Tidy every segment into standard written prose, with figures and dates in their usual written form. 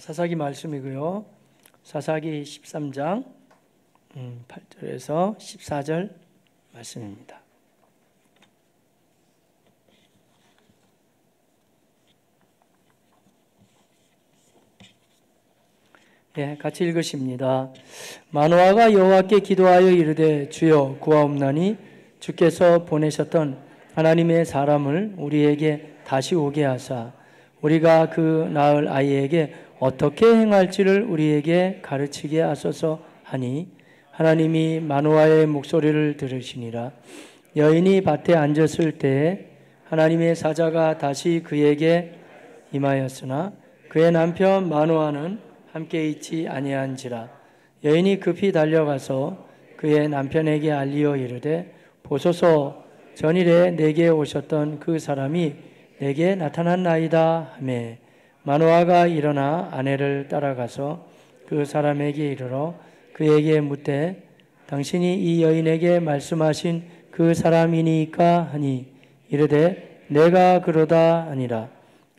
사사기 말씀이고요. 사사기 13장 8절에서 14절 말씀입니다. 같이 읽으십니다. 마노아가 여호와께 기도하여 이르되 주여 구하옵나니 주께서 보내셨던 하나님의 사람을 우리에게 다시 오게 하사 우리가 그 낳을 아이에게 어떻게 행할지를 우리에게 가르치게 하소서 하니 하나님이 마노아의 목소리를 들으시니라. 여인이 밭에 앉았을 때에 하나님의 사자가 다시 그에게 임하였으나 그의 남편 마노아는 함께 있지 아니한지라. 여인이 급히 달려가서 그의 남편에게 알리어 이르되 보소서 전일에 내게 오셨던 그 사람이 내게 나타났나이다 하매 마노아가 일어나 아내를 따라가서 그 사람에게 이르러 그에게 묻되 당신이 이 여인에게 말씀하신 그 사람이니까 하니 이르되 내가 그러다 하니라.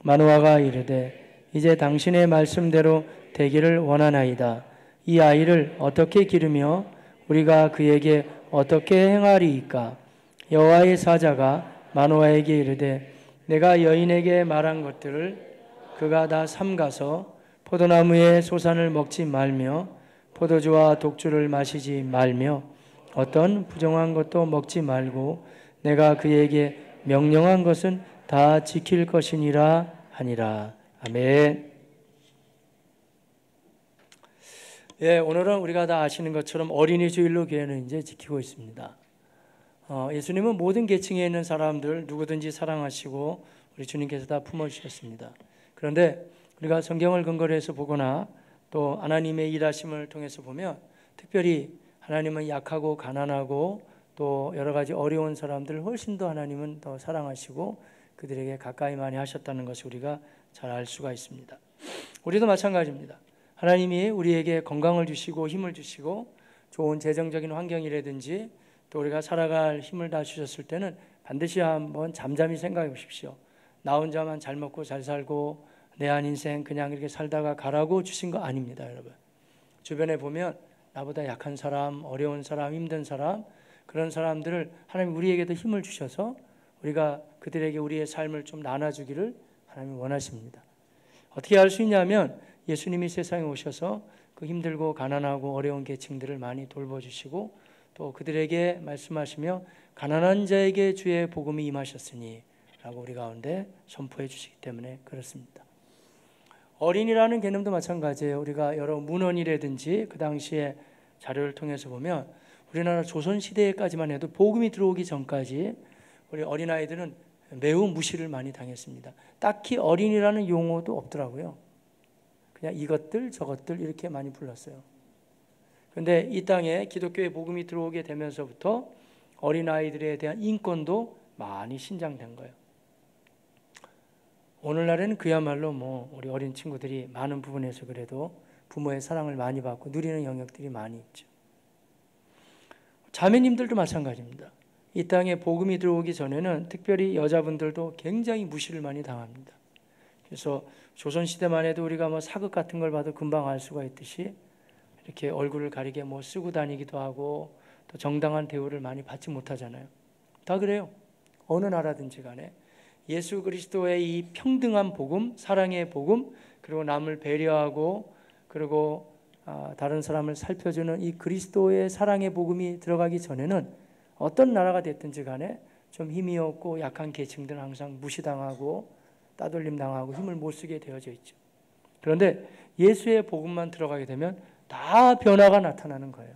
마노아가 이르되 이제 당신의 말씀대로 되기를 원하나이다. 이 아이를 어떻게 기르며 우리가 그에게 어떻게 행하리이까? 여호와의 사자가 마노아에게 이르되 내가 여인에게 말한 것들을 그가 다 삼가서 포도나무의 소산을 먹지 말며 포도주와 독주를 마시지 말며 어떤 부정한 것도 먹지 말고 내가 그에게 명령한 것은 다 지킬 것이니라 하니라. 아멘. 오늘은 우리가 다 아시는 것처럼 어린이 주일로 교회는 이제 지키고 있습니다. 예수님은 모든 계층에 있는 사람들 누구든지 사랑하시고 우리 주님께서 다 품어주셨습니다. 그런데 우리가 성경을 근거로 해서 보거나 또 하나님의 일하심을 통해서 보면 특별히 하나님은 약하고 가난하고 또 여러 가지 어려운 사람들을 훨씬 더 하나님은 더 사랑하시고 그들에게 가까이 많이 하셨다는 것을 우리가 잘 알 수가 있습니다. 우리도 마찬가지입니다. 하나님이 우리에게 건강을 주시고 힘을 주시고 좋은 재정적인 환경이라든지 또 우리가 살아갈 힘을 다 주셨을 때는 반드시 한번 잠잠히 생각해 보십시오. 나 혼자만 잘 먹고 잘 살고 내 한 인생 그냥 이렇게 살다가 가라고 주신 거 아닙니다, 여러분. 주변에 보면 나보다 약한 사람, 어려운 사람, 힘든 사람, 그런 사람들을 하나님 우리에게도 힘을 주셔서 우리가 그들에게 우리의 삶을 좀 나눠주기를 하나님이 원하십니다. 어떻게 할 수 있냐면 예수님이 세상에 오셔서 그 힘들고 가난하고 어려운 계층들을 많이 돌보주시고 또 그들에게 말씀하시며 가난한 자에게 주의 복음이 임하셨으니 라고 우리 가운데 선포해 주시기 때문에 그렇습니다. 어린이라는 개념도 마찬가지예요. 우리가 여러 문헌이라든지 그 당시에 자료를 통해서 보면 우리나라 조선시대까지만 해도 복음이 들어오기 전까지 우리 어린아이들은 매우 무시를 많이 당했습니다. 딱히 어린이라는 용어도 없더라고요. 그냥 이것들 저것들 이렇게 많이 불렀어요. 그런데 이 땅에 기독교의 복음이 들어오게 되면서부터 어린아이들에 대한 인권도 많이 신장된 거예요. 오늘날에는 그야말로 우리 어린 친구들이 많은 부분에서 그래도 부모의 사랑을 많이 받고 누리는 영역들이 많이 있죠. 자매님들도 마찬가지입니다. 이 땅에 복음이 들어오기 전에는 특별히 여자분들도 굉장히 무시를 많이 당합니다. 그래서 조선시대만 해도 우리가 사극 같은 걸 봐도 금방 알 수가 있듯이 이렇게 얼굴을 가리게 쓰고 다니기도 하고 또 정당한 대우를 많이 받지 못하잖아요. 다 그래요. 어느 나라든지 간에 예수 그리스도의 이 평등한 복음, 사랑의 복음, 그리고 남을 배려하고 그리고 다른 사람을 살펴주는 이 그리스도의 사랑의 복음이 들어가기 전에는 어떤 나라가 됐든지 간에 좀 힘이 없고 약한 계층들은 항상 무시당하고 따돌림 당하고 힘을 못 쓰게 되어져 있죠. 그런데 예수의 복음만 들어가게 되면 다 변화가 나타나는 거예요.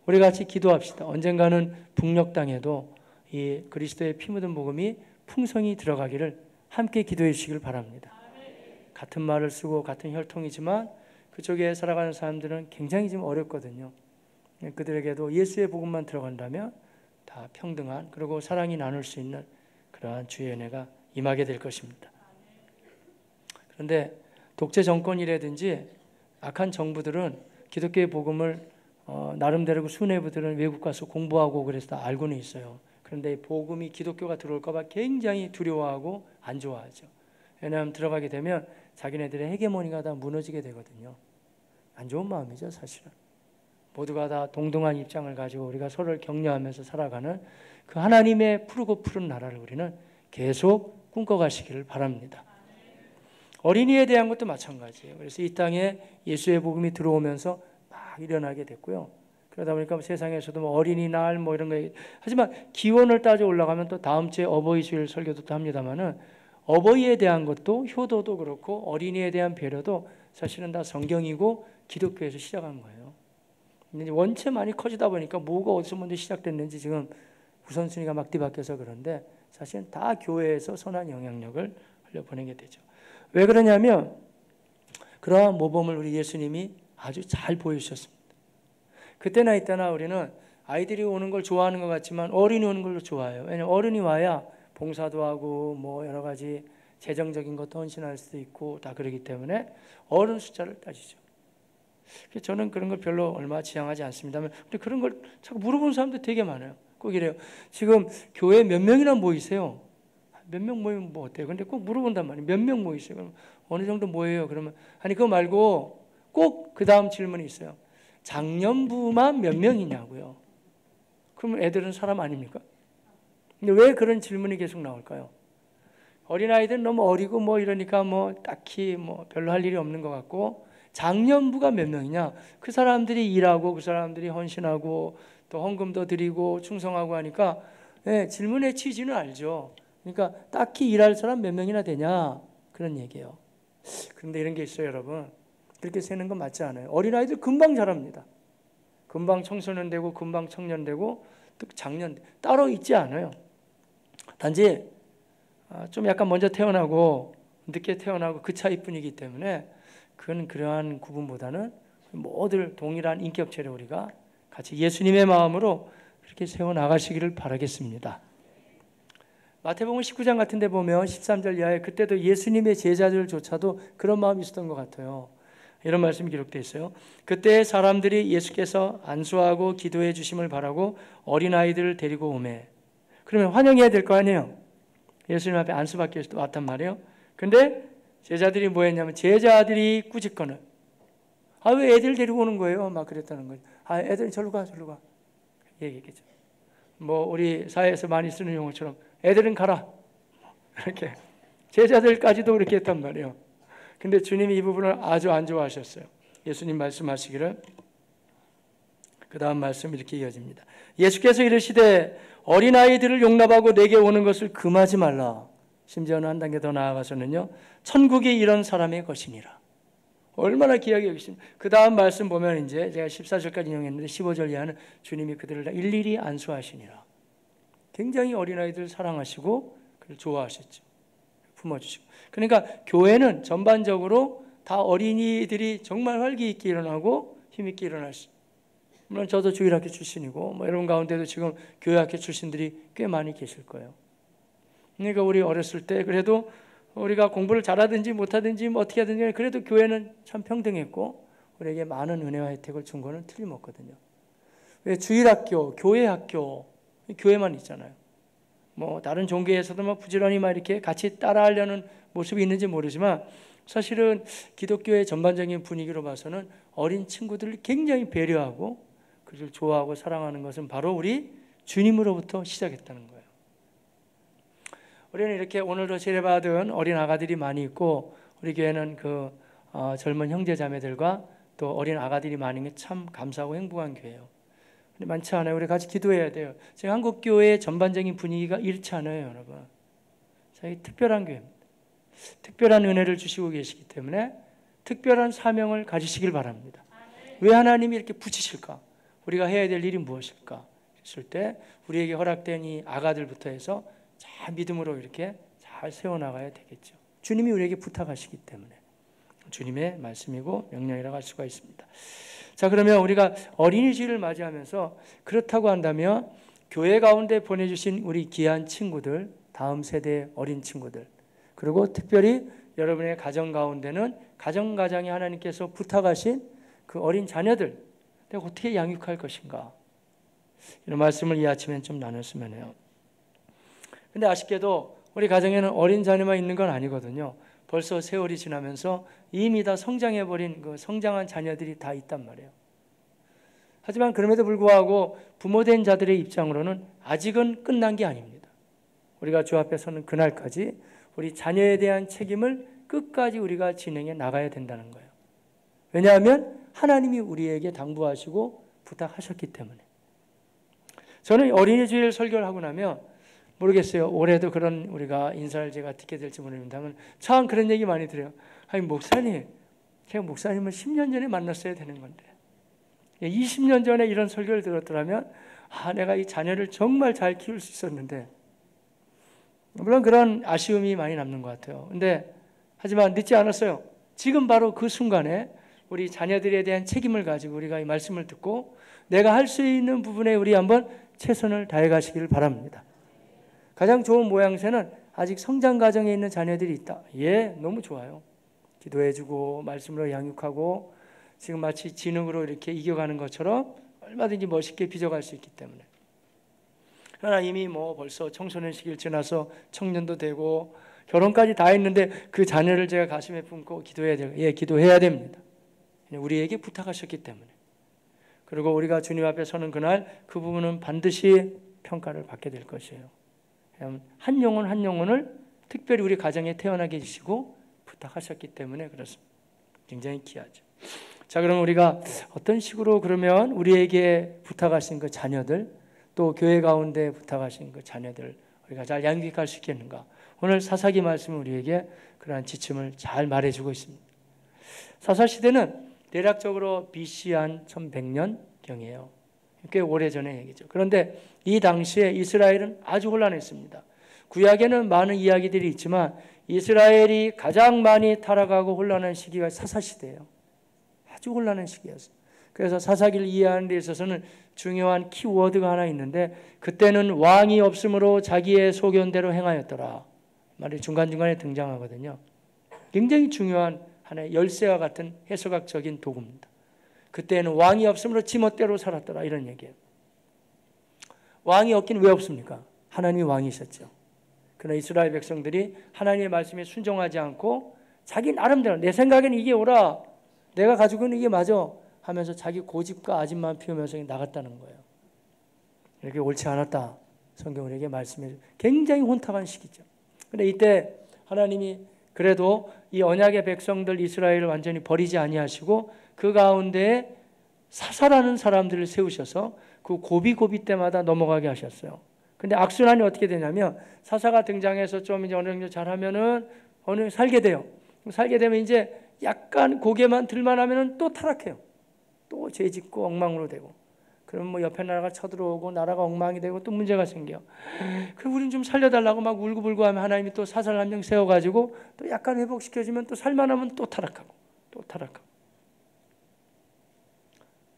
우리 같이 기도합시다. 언젠가는 북녘 땅에도 이 그리스도의 피 묻은 복음이 풍성히 들어가기를 함께 기도해 주시길 바랍니다. 같은 말을 쓰고 같은 혈통이지만 그쪽에 살아가는 사람들은 굉장히 좀 어렵거든요. 그들에게도 예수의 복음만 들어간다면 다 평등한 그리고 사랑이 나눌 수 있는 그러한 주의 은혜가 임하게 될 것입니다. 그런데 독재 정권이라든지 악한 정부들은 기독교의 복음을 나름대로 수뇌부들은 외국 가서 공부하고 그래서 다 알고는 있어요. 그런데 복음이 기독교가 들어올까 봐 굉장히 두려워하고 안 좋아하죠. 왜냐하면 들어가게 되면 자기네들의 헤게모니가 다 무너지게 되거든요. 안 좋은 마음이죠, 사실은. 모두가 다 동등한 입장을 가지고 우리가 서로를 격려하면서 살아가는 그 하나님의 푸르고 푸른 나라를 우리는 계속 꿈꿔가시기를 바랍니다. 어린이에 대한 것도 마찬가지예요. 그래서 이 땅에 예수의 복음이 들어오면서 막 일어나게 됐고요. 그러다 보니까 세상에서도 뭐 어린이날 뭐 이런 거, 하지만 기원을 따져 올라가면 또 다음 주에 어버이 주일 설교도 또 합니다만은 어버이에 대한 것도 효도도 그렇고 어린이에 대한 배려도 사실은 다 성경이고 기독교에서 시작한 거예요. 근데 원체 많이 커지다 보니까 뭐가 어디서 먼저 시작됐는지 지금 우선순위가 막 뒤바뀌어서 그런데 사실은 다 교회에서 선한 영향력을 흘려보내게 되죠. 왜 그러냐면 그러한 모범을 우리 예수님이 아주 잘 보여주셨습니다. 그때나 이때나 우리는 아이들이 오는 걸 좋아하는 것 같지만 어른이 오는 걸 좋아해요. 왜냐하면 어른이 와야 봉사도 하고 뭐 여러 가지 재정적인 것도 헌신할 수도 있고 다 그러기 때문에 어른 숫자를 따지죠. 저는 그런 걸 별로 얼마 지향하지 않습니다만 근데 그런 걸 자꾸 물어보는 사람들 되게 많아요. 꼭 이래요. 지금 교회 몇 명이나 모이세요? 몇 명 모이면 뭐 어때요? 근데 꼭 물어본단 말이에요. 몇 명 모이세요? 그럼 어느 정도 모여요? 그러면 아니 그거 말고 꼭 그 다음 질문이 있어요. 장년부만 몇 명이냐고요. 그러면 애들은 사람 아닙니까? 근데 왜 그런 질문이 계속 나올까요? 어린아이들은 너무 어리고 뭐 이러니까 뭐 딱히 뭐 별로 할 일이 없는 것 같고 장년부가 몇 명이냐? 그 사람들이 일하고 그 사람들이 헌신하고 또 헌금도 드리고 충성하고 하니까 질문의 취지는 알죠. 그러니까 딱히 일할 사람 몇 명이나 되냐? 그런 얘기예요. 그런데 이런 게 있어요, 여러분. 그렇게 세는 건 맞지 않아요. 어린아이들 금방 자랍니다. 금방 청소년 되고 금방 청년 되고 또 장년 따로 있지 않아요. 단지 좀 약간 먼저 태어나고 늦게 태어나고 그 차이뿐이기 때문에 그건 그러한 구분보다는 모두 동일한 인격체를 우리가 같이 예수님의 마음으로 그렇게 세워나가시기를 바라겠습니다. 마태복음 19장 같은 데 보면 13절 이하에 그때도 예수님의 제자들조차도 그런 마음이 있었던 것 같아요. 이런 말씀이 기록되어 있어요. 그때 사람들이 예수께서 안수하고 기도해 주심을 바라고 어린아이들을 데리고 오매. 그러면 환영해야 될 거 아니에요. 예수님 앞에 안수받기 위해서 왔단 말이에요. 근데 제자들이 뭐 했냐면 제자들이 꾸짖거는 왜 애들 데리고 오는 거예요? 막 그랬다는 거예요. 애들은 절로 가 얘기했겠죠. 뭐 우리 사회에서 많이 쓰는 용어처럼 애들은 가라 이렇게 제자들까지도 그렇게 했단 말이에요. 근데 주님이 이 부분을 아주 안 좋아하셨어요. 예수님 말씀하시기를 그 다음 말씀 이렇게 이어집니다. 예수께서 이르시되 어린아이들을 용납하고 내게 오는 것을 금하지 말라. 심지어는 한 단계 더 나아가서는요. 천국이 이런 사람의 것이니라. 얼마나 귀하게 여기십니까? 그 다음 말씀 보면 이제 제가 14절까지 인용했는데 15절 이하는 주님이 그들을 다 일일이 안수하시니라. 굉장히 어린아이들 사랑하시고 그를 좋아하셨죠. 품어주시고. 그러니까 교회는 전반적으로 다 어린이들이 정말 활기 있게 일어나고 힘 있게 일어날 수. 물론 저도 주일학교 출신이고 뭐 여러분 가운데도 지금 교회학교 출신들이 꽤 많이 계실 거예요. 그러니까 우리 어렸을 때 그래도 우리가 공부를 잘하든지 못하든지 뭐 어떻게 하든지 그래도 교회는 참 평등했고 우리에게 많은 은혜와 혜택을 준 거는 틀림없거든요. 왜 주일학교, 교회학교, 교회만 있잖아요. 뭐 다른 종교에서도 뭐 부지런히 막 이렇게 같이 따라하려는 모습이 있는지 모르지만 사실은 기독교의 전반적인 분위기로 봐서는 어린 친구들을 굉장히 배려하고 그를 좋아하고 사랑하는 것은 바로 우리 주님으로부터 시작했다는 거예요. 우리는 이렇게 오늘도 세례받은 어린 아가들이 많이 있고 우리 교회는 그 젊은 형제 자매들과 또 어린 아가들이 많은 게 참 감사하고 행복한 교회예요. 근데 많지 않아요. 우리 같이 기도해야 돼요. 지금 한국 교회의 전반적인 분위기가 이렇지 않아요, 여러분. 저희 특별한 교회입니다. 특별한 은혜를 주시고 계시기 때문에 특별한 사명을 가지시길 바랍니다. 왜 하나님이 이렇게 붙이실까? 우리가 해야 될 일이 무엇일까? 했을 때 우리에게 허락된 이 아가들부터 해서 잘 믿음으로 이렇게 잘 세워나가야 되겠죠. 주님이 우리에게 부탁하시기 때문에 주님의 말씀이고 명령이라고 할 수가 있습니다. 자, 그러면 우리가 어린이 주일을 맞이하면서 그렇다고 한다면 교회 가운데 보내주신 우리 귀한 친구들, 다음 세대의 어린 친구들, 그리고 특별히 여러분의 가정 가운데는 가정가장에 하나님께서 부탁하신 그 어린 자녀들, 내가 어떻게 양육할 것인가? 이런 말씀을 이 아침엔 좀 나눴으면 해요. 근데 아쉽게도 우리 가정에는 어린 자녀만 있는 건 아니거든요. 벌써 세월이 지나면서 이미 다 성장해버린 그 성장한 자녀들이 다 있단 말이에요. 하지만 그럼에도 불구하고 부모된 자들의 입장으로는 아직은 끝난 게 아닙니다. 우리가 주 앞에 서는 그날까지 우리 자녀에 대한 책임을 끝까지 우리가 진행해 나가야 된다는 거예요. 왜냐하면 하나님이 우리에게 당부하시고 부탁하셨기 때문에. 저는 어린이 주일 설교를 하고 나면 모르겠어요. 올해도 그런 우리가 인사를 제가 듣게 될지 모릅니다만 참 그런 얘기 많이 들어요. 아니 목사님, 제가 목사님을 10년 전에 만났어야 되는 건데 20년 전에 이런 설교를 들었더라면 내가 이 자녀를 정말 잘 키울 수 있었는데. 물론 그런 아쉬움이 많이 남는 것 같아요. 근데 하지만 늦지 않았어요. 지금 바로 그 순간에 우리 자녀들에 대한 책임을 가지고 우리가 이 말씀을 듣고 내가 할 수 있는 부분에 우리 한번 최선을 다해 가시기를 바랍니다. 가장 좋은 모양새는 아직 성장 과정에 있는 자녀들이 있다. 너무 좋아요. 기도해주고 말씀으로 양육하고 지금 마치 지능으로 이렇게 이겨가는 것처럼 얼마든지 멋있게 빚어갈 수 있기 때문에. 그러나 이미 벌써 청소년 시기를 지나서 청년도 되고 결혼까지 다 했는데 그 자녀를 제가 가슴에 품고 기도해야 돼요. 기도해야 됩니다. 우리에게 부탁하셨기 때문에. 그리고 우리가 주님 앞에 서는 그날 그 부분은 반드시 평가를 받게 될 것이에요. 한 영혼 한 영혼을 특별히 우리 가정에 태어나게 해주시고 부탁하셨기 때문에 그렇습니다. 굉장히 귀하죠. 자, 그럼 우리가 어떤 식으로 그러면 우리에게 부탁하신 그 자녀들 또 교회 가운데 부탁하신 그 자녀들 우리가 잘 양육할 수 있겠는가? 오늘 사사기 말씀은 우리에게 그러한 지침을 잘 말해주고 있습니다. 사사시대는 대략적으로 BC 한 1100년경이에요. 꽤 오래전의 얘기죠. 그런데 이 당시에 이스라엘은 아주 혼란했습니다. 구약에는 많은 이야기들이 있지만 이스라엘이 가장 많이 타락하고 혼란한 시기가 사사시대예요. 아주 혼란한 시기였어요. 그래서 사사기를 이해하는 데 있어서는 중요한 키워드가 하나 있는데 그때는 왕이 없으므로 자기의 소견대로 행하였더라. 말이 중간중간에 등장하거든요. 굉장히 중요한 하나의 열쇠와 같은 해석학적인 도구입니다. 그때는 왕이 없으므로 지멋대로 살았더라 이런 얘기예요. 왕이 없긴 왜 없습니까? 하나님이 왕이셨죠. 그러나 이스라엘 백성들이 하나님의 말씀에 순종하지 않고 자기 나름대로 내 생각에는 이게 옳아, 내가 가지고 있는 이게 맞아 하면서 자기 고집과 아집만 피우면서 나갔다는 거예요. 이렇게 옳지 않았다. 성경 우리에게 말씀해 굉장히 혼탁한 시기죠. 그런데 이때 하나님이 그래도 이 언약의 백성들 이스라엘을 완전히 버리지 아니하시고 그 가운데 사사라는 사람들을 세우셔서 그 고비고비 때마다 넘어가게 하셨어요. 근데 악순환이 어떻게 되냐면 사사가 등장해서 좀 이제 어느 정도 잘하면은 어느 살게 돼요. 살게 되면 이제 약간 고개만 들만 하면은 또 타락해요. 또 죄짓고 엉망으로 되고. 그럼 옆에 나라가 쳐들어오고 나라가 엉망이 되고 또 문제가 생겨. 그럼 우리는 좀 살려달라고 막 울고불고 하면 하나님이 또 사사를 한 명 세워가지고 또 약간 회복시켜주면 또 살만하면 또 타락하고 또 타락하고.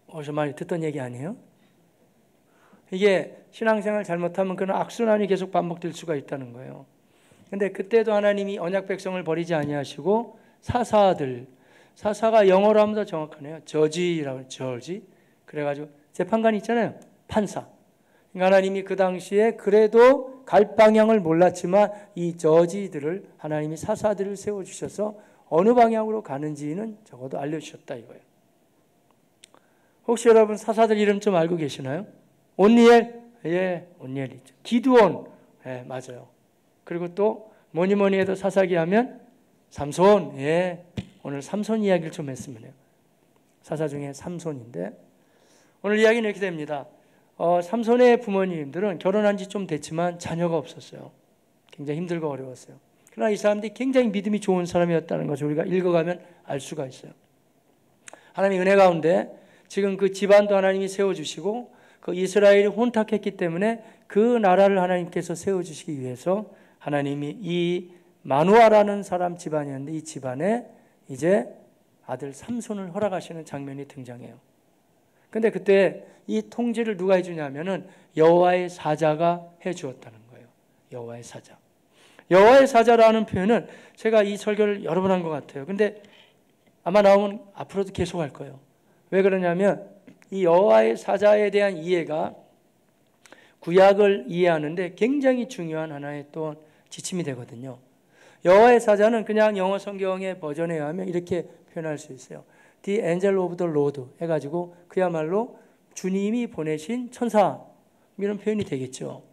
어디서 많이 듣던 얘기 아니에요? 이게 신앙생활 잘못하면 그런 악순환이 계속 반복될 수가 있다는 거예요. 근데 그때도 하나님이 언약 백성을 버리지 아니하시고 사사가 영어로 하면 더 정확하네요. 저지라고 저지. 그래가지고 재판관이 있잖아요. 판사. 그러니까 하나님이 그 당시에 그래도 갈 방향을 몰랐지만 이 저지들을 하나님이 사사들을 세워주셔서 어느 방향으로 가는지는 적어도 알려주셨다 이거예요. 혹시 여러분 사사들 이름 좀 알고 계시나요? 온니엘? 온니엘이죠. 기드온? 맞아요. 그리고 또 뭐니 해도 사사기 하면 삼손. 오늘 삼손 이야기를 좀 했으면 해요. 사사 중에 삼손인데 오늘 이야기는 이렇게 됩니다. 삼손의 부모님들은 결혼한 지 좀 됐지만 자녀가 없었어요. 굉장히 힘들고 어려웠어요. 그러나 이 사람들이 굉장히 믿음이 좋은 사람이었다는 것을 우리가 읽어가면 알 수가 있어요. 하나님의 은혜 가운데 지금 그 집안도 하나님이 세워주시고 그 이스라엘이 혼탁했기 때문에 그 나라를 하나님께서 세워주시기 위해서 하나님이 이 마누아라는 사람 집안이었는데 이 집안에 이제 아들 삼손을 허락하시는 장면이 등장해요. 근데 그때 이 통지를 누가 해주냐면은 여호와의 사자가 해주었다는 거예요. 여호와의 사자. 여호와의 사자라는 표현은 제가 이 설교를 여러 번 한 것 같아요. 근데 아마 나오면 앞으로도 계속 할 거예요. 왜 그러냐면 이 여호와의 사자에 대한 이해가 구약을 이해하는데 굉장히 중요한 하나의 또 지침이 되거든요. 여호와의 사자는 그냥 영어 성경의 버전에 의하면 이렇게 표현할 수 있어요. The angel of the Lord 해가지고 그야말로 주님이 보내신 천사 이런 표현이 되겠죠.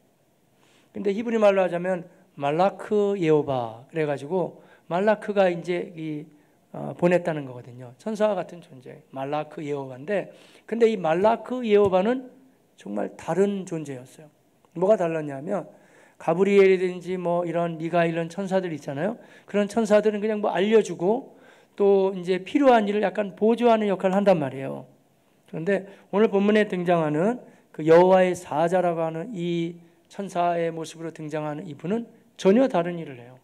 근데 히브리 말로 하자면 말라크 예호바 그래가지고 말라크가 이제 보냈다는 거거든요. 천사와 같은 존재 말라크 예호바인데, 근데 이 말라크 예호바는 정말 다른 존재였어요. 뭐가 달랐냐면 가브리엘이든지 뭐 이런 미가엘 이런 천사들 있잖아요. 그런 천사들은 그냥 뭐 알려주고 또 이제 필요한 일을 약간 보조하는 역할을 한단 말이에요. 그런데 오늘 본문에 등장하는 그 여호와의 사자라고 하는 이 천사의 모습으로 등장하는 이분은 전혀 다른 일을 해요.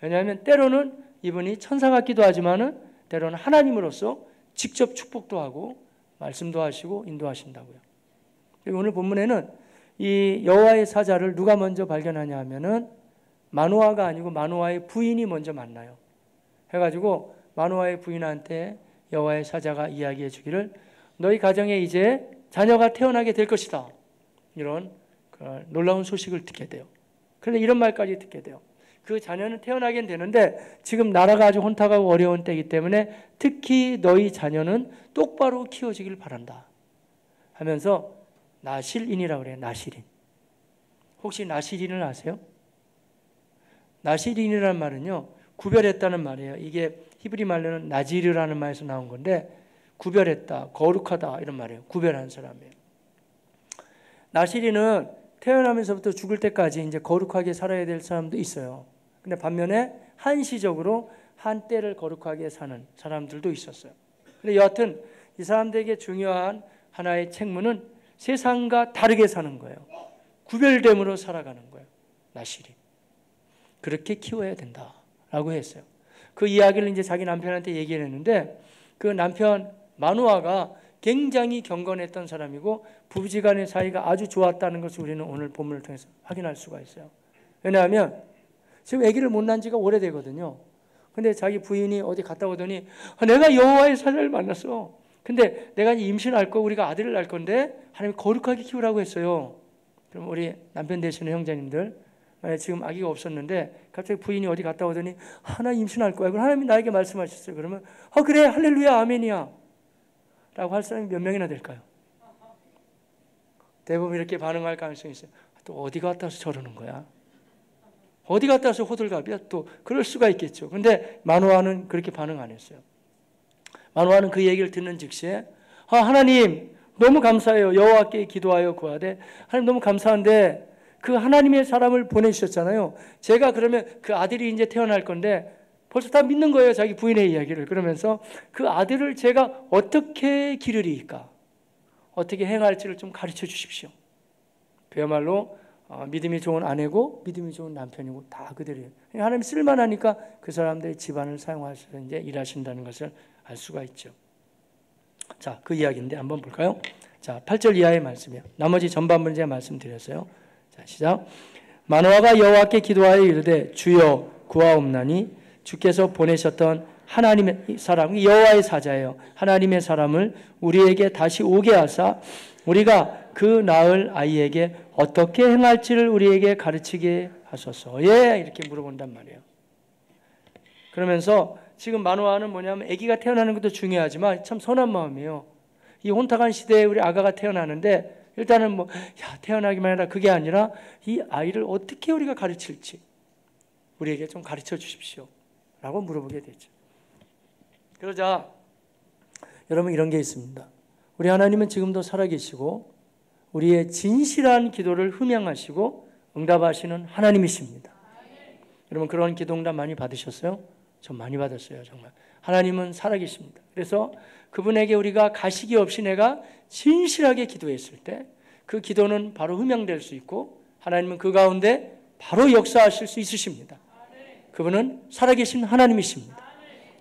왜냐하면 때로는 이분이 천사 같기도 하지만은 때로는 하나님으로서 직접 축복도 하고 말씀도 하시고 인도하신다고요. 오늘 본문에는 이 여호와의 사자를 누가 먼저 발견하냐 하면은 마노아가 아니고 마노아의 부인이 먼저 만나요. 해가지고 마노아의 부인한테 여호와의 사자가 이야기해 주기를 너희 가정에 이제 자녀가 태어나게 될 것이다. 이런 놀라운 소식을 듣게 돼요. 그런데 이런 말까지 듣게 돼요. 그 자녀는 태어나긴 되는데 지금 나라가 아주 혼탁하고 어려운 때이기 때문에 특히 너희 자녀는 똑바로 키워지길 바란다 하면서 나실인이라고 그래요. 나실인. 혹시 나실인을 아세요? 나실인이라는 말은요, 구별했다는 말이에요. 이게 히브리 말로는 나지르라는 말에서 나온 건데 구별했다, 거룩하다 이런 말이에요. 구별한 사람이에요. 나실인은 태어나면서부터 죽을 때까지 이제 거룩하게 살아야 될 사람도 있어요. 근데 반면에 한시적으로 한때를 거룩하게 사는 사람들도 있었어요. 근데 여하튼 이 사람들에게 중요한 하나의 책무는 세상과 다르게 사는 거예요. 구별됨으로 살아가는 거예요. 나실인. 그렇게 키워야 된다라고 했어요. 그 이야기를 이제 자기 남편한테 얘기를 했는데 그 남편 마누아가 굉장히 경건했던 사람이고 부부지간의 사이가 아주 좋았다는 것을 우리는 오늘 본문을 통해서 확인할 수가 있어요. 왜냐하면 지금 아기를 못 낳은 지가 오래되거든요. 근데 자기 부인이 어디 갔다 오더니 내가 여호와의 사자를 만났어. 근데 내가 임신할 거 우리가 아들을 낳을 건데 하나님이 거룩하게 키우라고 했어요. 그럼 우리 남편 되시는 형제님들 지금 아기가 없었는데 갑자기 부인이 어디 갔다 오더니 나 임신할 거야. 그럼 하나님이 나에게 말씀하셨어요. 그러면 그래 할렐루야 아멘이야 라고 할 사람이 몇 명이나 될까요? 대부분 이렇게 반응할 가능성이 있어요. 또 어디 갔다 와서 저러는 거야? 어디 갔다 와서 호들갑이야? 또 그럴 수가 있겠죠. 근데 마노아는 그렇게 반응 안 했어요. 마노아는 그 얘기를 듣는 즉시에 하나님 너무 감사해요. 여호와께 기도하여 구하되 하나님 너무 감사한데 그 하나님의 사람을 보내주셨잖아요. 제가 그러면 그 아들이 이제 태어날 건데 벌써 다 믿는 거예요. 자기 부인의 이야기를. 그러면서 그 아들을 제가 어떻게 기르리까? 어떻게 행할지를 좀 가르쳐 주십시오. 그야말로 믿음이 좋은 아내고 믿음이 좋은 남편이고 다 그들이에요. 하나님 쓸만하니까 그 사람들의 집안을 사용하셔서 이제 일하신다는 것을 알 수가 있죠. 자, 그 이야기인데 한번 볼까요? 자, 8절 이하의 말씀이에요. 나머지 전반부는 제가 말씀드렸어요. 자, 시작. 마노아가 여호와께 기도하여 이르되 주여 구하옵나니 주께서 보내셨던 하나님의 사람, 여호와의 사자예요. 하나님의 사람을 우리에게 다시 오게 하사 우리가 그 낳을 아이에게 어떻게 행할지를 우리에게 가르치게 하소서. 예, 이렇게 물어본단 말이에요. 그러면서 지금 마노아는 뭐냐면 아기가 태어나는 것도 중요하지만 참 선한 마음이에요. 이 혼탁한 시대에 우리 아가가 태어나는데 일단은 태어나기만 해라 그게 아니라 이 아이를 어떻게 우리가 가르칠지 우리에게 좀 가르쳐 주십시오 라고 물어보게 되죠. 그러자 여러분 이런 게 있습니다. 우리 하나님은 지금도 살아계시고 우리의 진실한 기도를 흠양하시고 응답하시는 하나님이십니다. 여러분 그런 기도 응답 많이 받으셨어요? 전 많이 받았어요. 정말 하나님은 살아계십니다. 그래서 그분에게 우리가 가식이 없이 내가 진실하게 기도했을 때 그 기도는 바로 흠양될 수 있고 하나님은 그 가운데 바로 역사하실 수 있으십니다. 그분은 살아계신 하나님이십니다.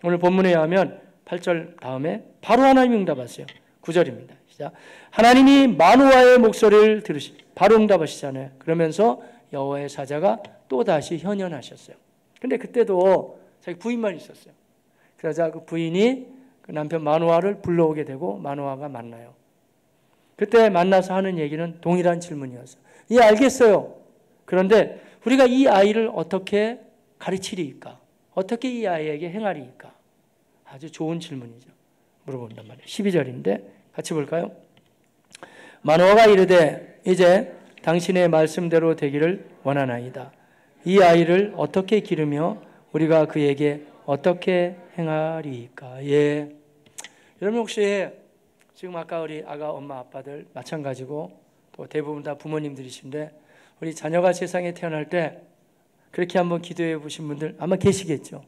오늘 본문에 의하면 8절 다음에 바로 하나님이 응답하세요. 9절입니다. 시작. 하나님이 마노아의 목소리를 들으시 바로 응답하시잖아요. 그러면서 여호와의 사자가 또다시 현현하셨어요. 근데 그때도 자기 부인만 있었어요. 그러자 그 부인이 그 남편 마노아를 불러오게 되고 마노아가 만나요. 그때 만나서 하는 얘기는 동일한 질문이었어요. 예, 알겠어요. 그런데 우리가 이 아이를 어떻게 가르치리이까? 어떻게 이 아이에게 행하리이까? 아주 좋은 질문이죠. 물어본단 말이에요. 12절인데 같이 볼까요? 마노아가 이르되 이제 당신의 말씀대로 되기를 원하나이다. 이 아이를 어떻게 기르며 우리가 그에게 어떻게 행하리이까? 예. 여러분 혹시 지금 아까 우리 아가 엄마 아빠들 마찬가지고 또 대부분 다 부모님들이신데 우리 자녀가 세상에 태어날 때 그렇게 한번 기도해 보신 분들 아마 계시겠죠.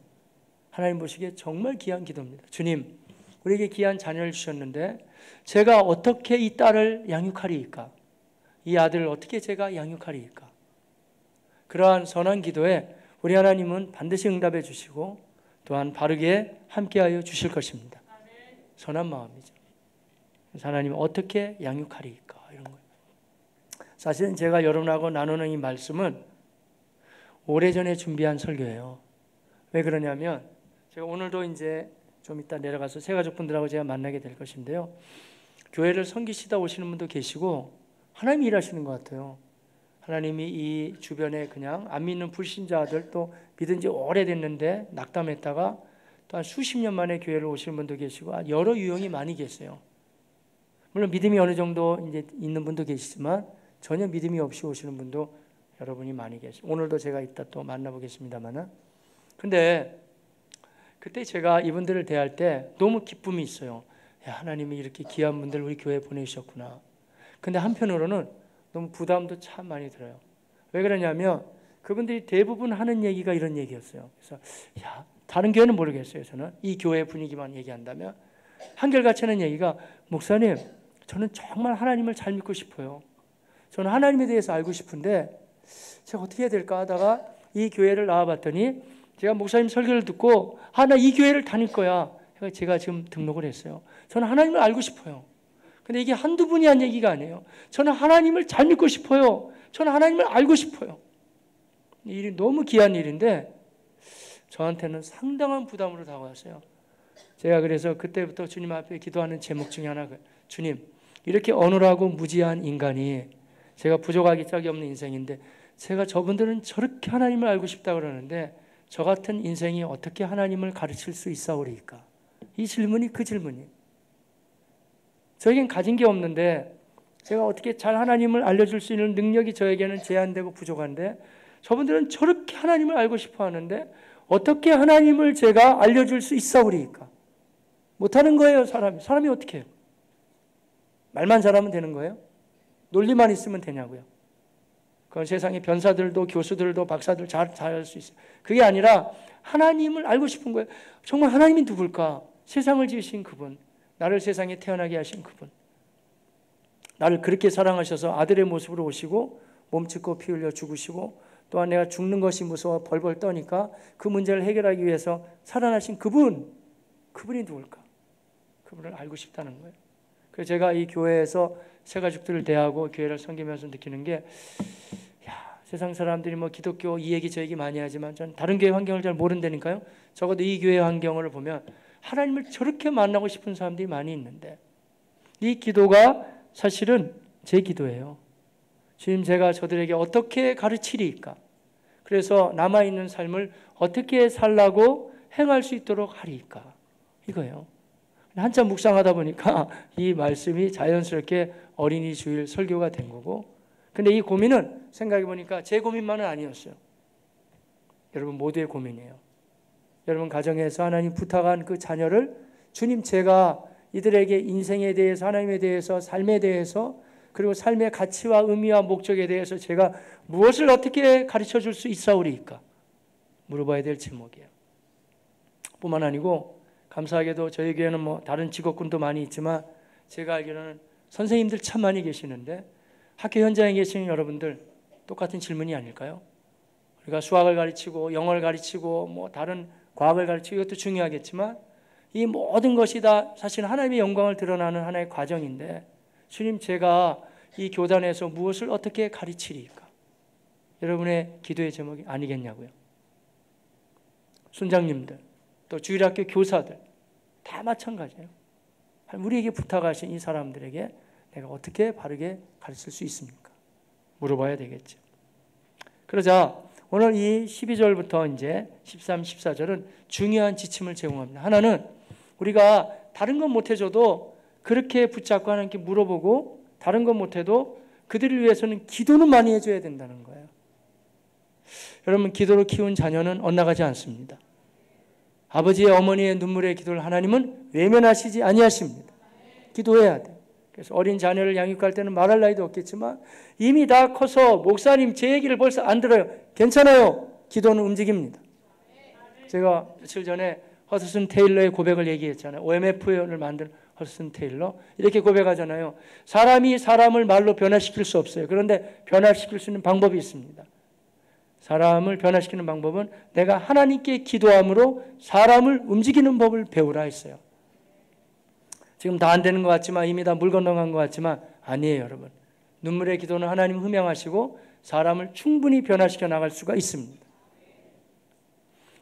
하나님 보시기에 정말 귀한 기도입니다. 주님, 우리에게 귀한 자녀를 주셨는데 제가 어떻게 이 딸을 양육하리이까? 이 아들을 어떻게 제가 양육하리이까? 그러한 선한 기도에 우리 하나님은 반드시 응답해 주시고 또한 바르게 함께하여 주실 것입니다. 선한 마음이죠. 그래서 하나님은 어떻게 양육하리이까? 이런 거예요. 사실은 제가 여러분하고 나누는 이 말씀은 오래전에 준비한 설교예요. 왜 그러냐면 제가 오늘도 이제 좀 이따 내려가서 새가족분들하고 제가 만나게 될 것인데요. 교회를 섬기시다 오시는 분도 계시고 하나님이 일하시는 것 같아요. 하나님이 이 주변에 그냥 안 믿는 불신자들 또 믿은 지 오래됐는데 낙담했다가 또 한 수십 년 만에 교회를 오시는 분도 계시고 여러 유형이 많이 계세요. 물론 믿음이 어느 정도 이제 있는 분도 계시지만 전혀 믿음이 없이 오시는 분도 여러분이 많이 계시고 오늘도 제가 이따 또 만나보겠습니다만은 근데 그때 제가 이분들을 대할 때 너무 기쁨이 있어요. 야, 하나님이 이렇게 귀한 분들 우리 교회에 보내주셨구나. 근데 한편으로는 너무 부담도 참 많이 들어요. 왜 그러냐면 그분들이 대부분 하는 얘기가 이런 얘기였어요. 그래서 야, 다른 교회는 모르겠어요. 저는 이 교회 분위기만 얘기한다면 한결같이 하는 얘기가 목사님, 저는 정말 하나님을 잘 믿고 싶어요. 저는 하나님에 대해서 알고 싶은데 제가 어떻게 해야 될까 하다가 이 교회를 나와봤더니 제가 목사님 설교를 듣고 나 이 교회를 다닐 거야. 제가 지금 등록을 했어요. 저는 하나님을 알고 싶어요. 근데 이게 한두 분이 한 얘기가 아니에요. 저는 하나님을 잘 믿고 싶어요. 저는 하나님을 알고 싶어요. 이 일이 너무 귀한 일인데 저한테는 상당한 부담으로 다가왔어요. 제가 그래서 그때부터 주님 앞에 기도하는 제목 중에 하나가 주님, 이렇게 어눌하고 무지한 인간이 제가 부족하기 짝이 없는 인생인데 제가 저분들은 저렇게 하나님을 알고 싶다 그러는데 저 같은 인생이 어떻게 하나님을 가르칠 수 있사오리까? 이 질문이 그 질문이에요. 저에겐 가진 게 없는데 제가 어떻게 잘 하나님을 알려줄 수 있는 능력이 저에게는 제한되고 부족한데 저분들은 저렇게 하나님을 알고 싶어 하는데 어떻게 하나님을 제가 알려줄 수 있사오리까? 못하는 거예요. 사람이 어떻게 해요? 말만 잘하면 되는 거예요? 논리만 있으면 되냐고요? 그건 세상의 변사들도 교수들도 박사들 잘할 수 있어요. 그게 아니라 하나님을 알고 싶은 거예요. 정말 하나님이 누굴까? 세상을 지으신 그분, 나를 세상에 태어나게 하신 그분, 나를 그렇게 사랑하셔서 아들의 모습으로 오시고 몸짓고 피 흘려 죽으시고 또한 내가 죽는 것이 무서워 벌벌 떠니까 그 문제를 해결하기 위해서 살아나신 그분이 누굴까? 그분을 알고 싶다는 거예요. 그래서 제가 이 교회에서 새가족들을 대하고 교회를 섬기면서 느끼는 게 세상 사람들이 뭐 기독교 이 얘기 저 얘기 많이 하지만 전 다른 교회 환경을 잘 모른다니까요. 적어도 이 교회 환경을 보면 하나님을 저렇게 만나고 싶은 사람들이 많이 있는데 이 기도가 사실은 제 기도예요. 주님, 제가 저들에게 어떻게 가르치리까? 그래서 남아있는 삶을 어떻게 살라고 행할 수 있도록 하리까? 이거예요. 한참 묵상하다 보니까 이 말씀이 자연스럽게 어린이 주일 설교가 된 거고 근데 이 고민은 생각해 보니까 제 고민만은 아니었어요. 여러분 모두의 고민이에요. 여러분 가정에서 하나님 부탁한 그 자녀를 주님 제가 이들에게 인생에 대해서 하나님에 대해서 삶에 대해서 그리고 삶의 가치와 의미와 목적에 대해서 제가 무엇을 어떻게 가르쳐 줄 수 있사오리까? 물어봐야 될 제목이에요. 뿐만 아니고 감사하게도 저희 교회는 뭐 다른 직업군도 많이 있지만 제가 알기로는 선생님들 참 많이 계시는데 학교 현장에 계시는 여러분들 똑같은 질문이 아닐까요? 우리가 수학을 가르치고 영어를 가르치고 뭐 다른 과학을 가르치고 이것도 중요하겠지만 이 모든 것이 다 사실 하나님의 영광을 드러나는 하나의 과정인데 주님 제가 이 교단에서 무엇을 어떻게 가르치리까? 여러분의 기도의 제목이 아니겠냐고요. 순장님들 또 주일학교 교사들 다 마찬가지예요. 우리에게 부탁하신 이 사람들에게 내가 어떻게 바르게 가르칠 수 있습니까? 물어봐야 되겠죠. 그러자 오늘 이 12절부터 이제 13, 14절은 중요한 지침을 제공합니다. 하나는 우리가 다른 건 못해줘도 그렇게 붙잡고 하나님께 물어보고 다른 건 못해도 그들을 위해서는 기도는 많이 해줘야 된다는 거예요. 여러분, 기도로 키운 자녀는 엇나가지 않습니다. 아버지의 어머니의 눈물의 기도를 하나님은 외면하시지 아니하십니다. 기도해야 돼요. 그래서 어린 자녀를 양육할 때는 말할 나이도 없겠지만 이미 다 커서 목사님 제 얘기를 벌써 안 들어요. 괜찮아요. 기도는 움직입니다. 제가 며칠 전에 허드슨 테일러의 고백을 얘기했잖아요. OMF를 만든 허드슨 테일러. 이렇게 고백하잖아요. 사람이 사람을 말로 변화시킬 수 없어요. 그런데 변화시킬 수 있는 방법이 있습니다. 사람을 변화시키는 방법은 내가 하나님께 기도함으로 사람을 움직이는 법을 배우라 했어요. 지금 다 안 되는 것 같지만 이미 다 물 건너간 것 같지만 아니에요, 여러분. 눈물의 기도는 하나님 흠양하시고 사람을 충분히 변화시켜 나갈 수가 있습니다.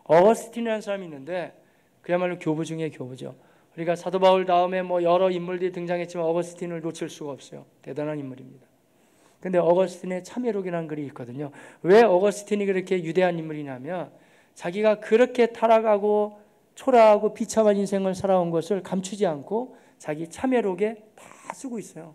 어거스틴이라는 사람이 있는데 그야말로 교부 중에 교부죠. 우리가 사도 바울 다음에 뭐 여러 인물들이 등장했지만 어거스틴을 놓칠 수가 없어요. 대단한 인물입니다. 근데 어거스틴의 참회록이라는 글이 있거든요. 왜 어거스틴이 그렇게 유대한 인물이냐면 자기가 그렇게 타락하고 초라하고 비참한 인생을 살아온 것을 감추지 않고 자기 참회록에 다 쓰고 있어요.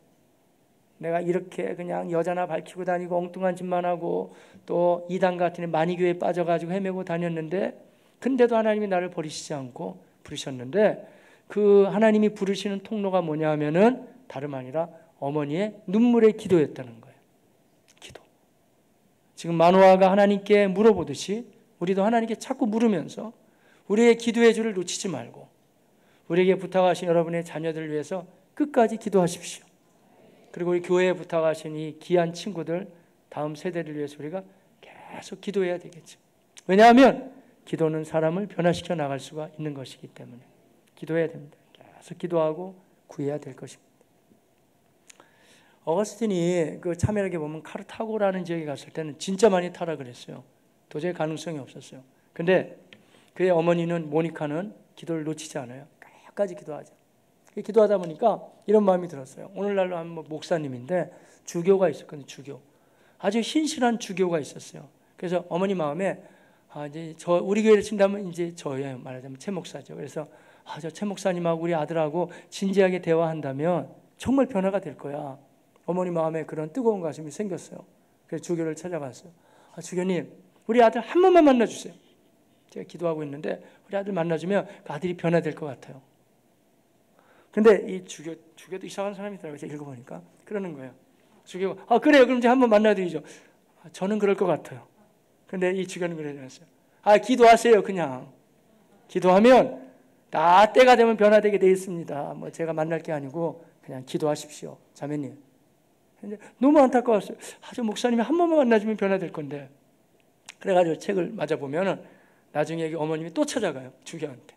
내가 이렇게 그냥 여자나 밝히고 다니고 엉뚱한 짓만 하고 또 이단 같은 마니교에 빠져가지고 헤매고 다녔는데 근데도 하나님이 나를 버리시지 않고 부르셨는데 그 하나님이 부르시는 통로가 뭐냐 하면은 다름 아니라 어머니의 눈물의 기도였다는 거예요. 기도. 지금 마노아가 하나님께 물어보듯이 우리도 하나님께 자꾸 물으면서 우리의 기도의 줄을 놓치지 말고 우리에게 부탁하신 여러분의 자녀들을 위해서 끝까지 기도하십시오. 그리고 우리 교회에 부탁하신 이 귀한 친구들 다음 세대를 위해서 우리가 계속 기도해야 되겠죠. 왜냐하면 기도는 사람을 변화시켜 나갈 수가 있는 것이기 때문에 기도해야 됩니다. 계속 기도하고 구해야 될 것입니다. 어거스틴이 그 참회록에 보면 카르타고라는 지역에 갔을 때는 진짜 많이 타락을 했어요. 도저히 가능성이 없었어요. 근데 그의 어머니는 모니카는 기도를 놓치지 않아요. 끝까지 기도하죠. 기도하다 보니까 이런 마음이 들었어요. 오늘날로 한 목사님인데 주교가 있었거든요. 주교. 아주 신실한 주교가 있었어요. 그래서 어머니 마음에 이제 우리 교회를 친다면 이제 저예요. 말하자면 최 목사죠. 그래서 저 최 목사님하고 우리 아들하고 진지하게 대화한다면 정말 변화가 될 거야. 어머니 마음에 그런 뜨거운 가슴이 생겼어요. 그래서 주교를 찾아갔어요. 주교님, 우리 아들 한 번만 만나주세요. 제가 기도하고 있는데 우리 아들 만나주면 그 아들이 변화될 것 같아요. 근데 이 주교도 이상한 사람이더라고요. 제가 읽어보니까 그러는 거예요. 주교가 그래요. 그럼 이제 한번 만나드리죠. 저는 그럴 것 같아요. 근데 이 주교는 그러지 않았어요. 기도하세요. 그냥 기도하면 다 때가 되면 변화되게 돼 있습니다. 뭐 제가 만날 게 아니고 그냥 기도하십시오, 자매님. 근데 너무 안타까웠어요. 저 목사님이 한 번만 만나주면 변화될 건데. 그래가지고 책을 맞아 보면은 나중에 어머님이 또 찾아가요, 주교한테.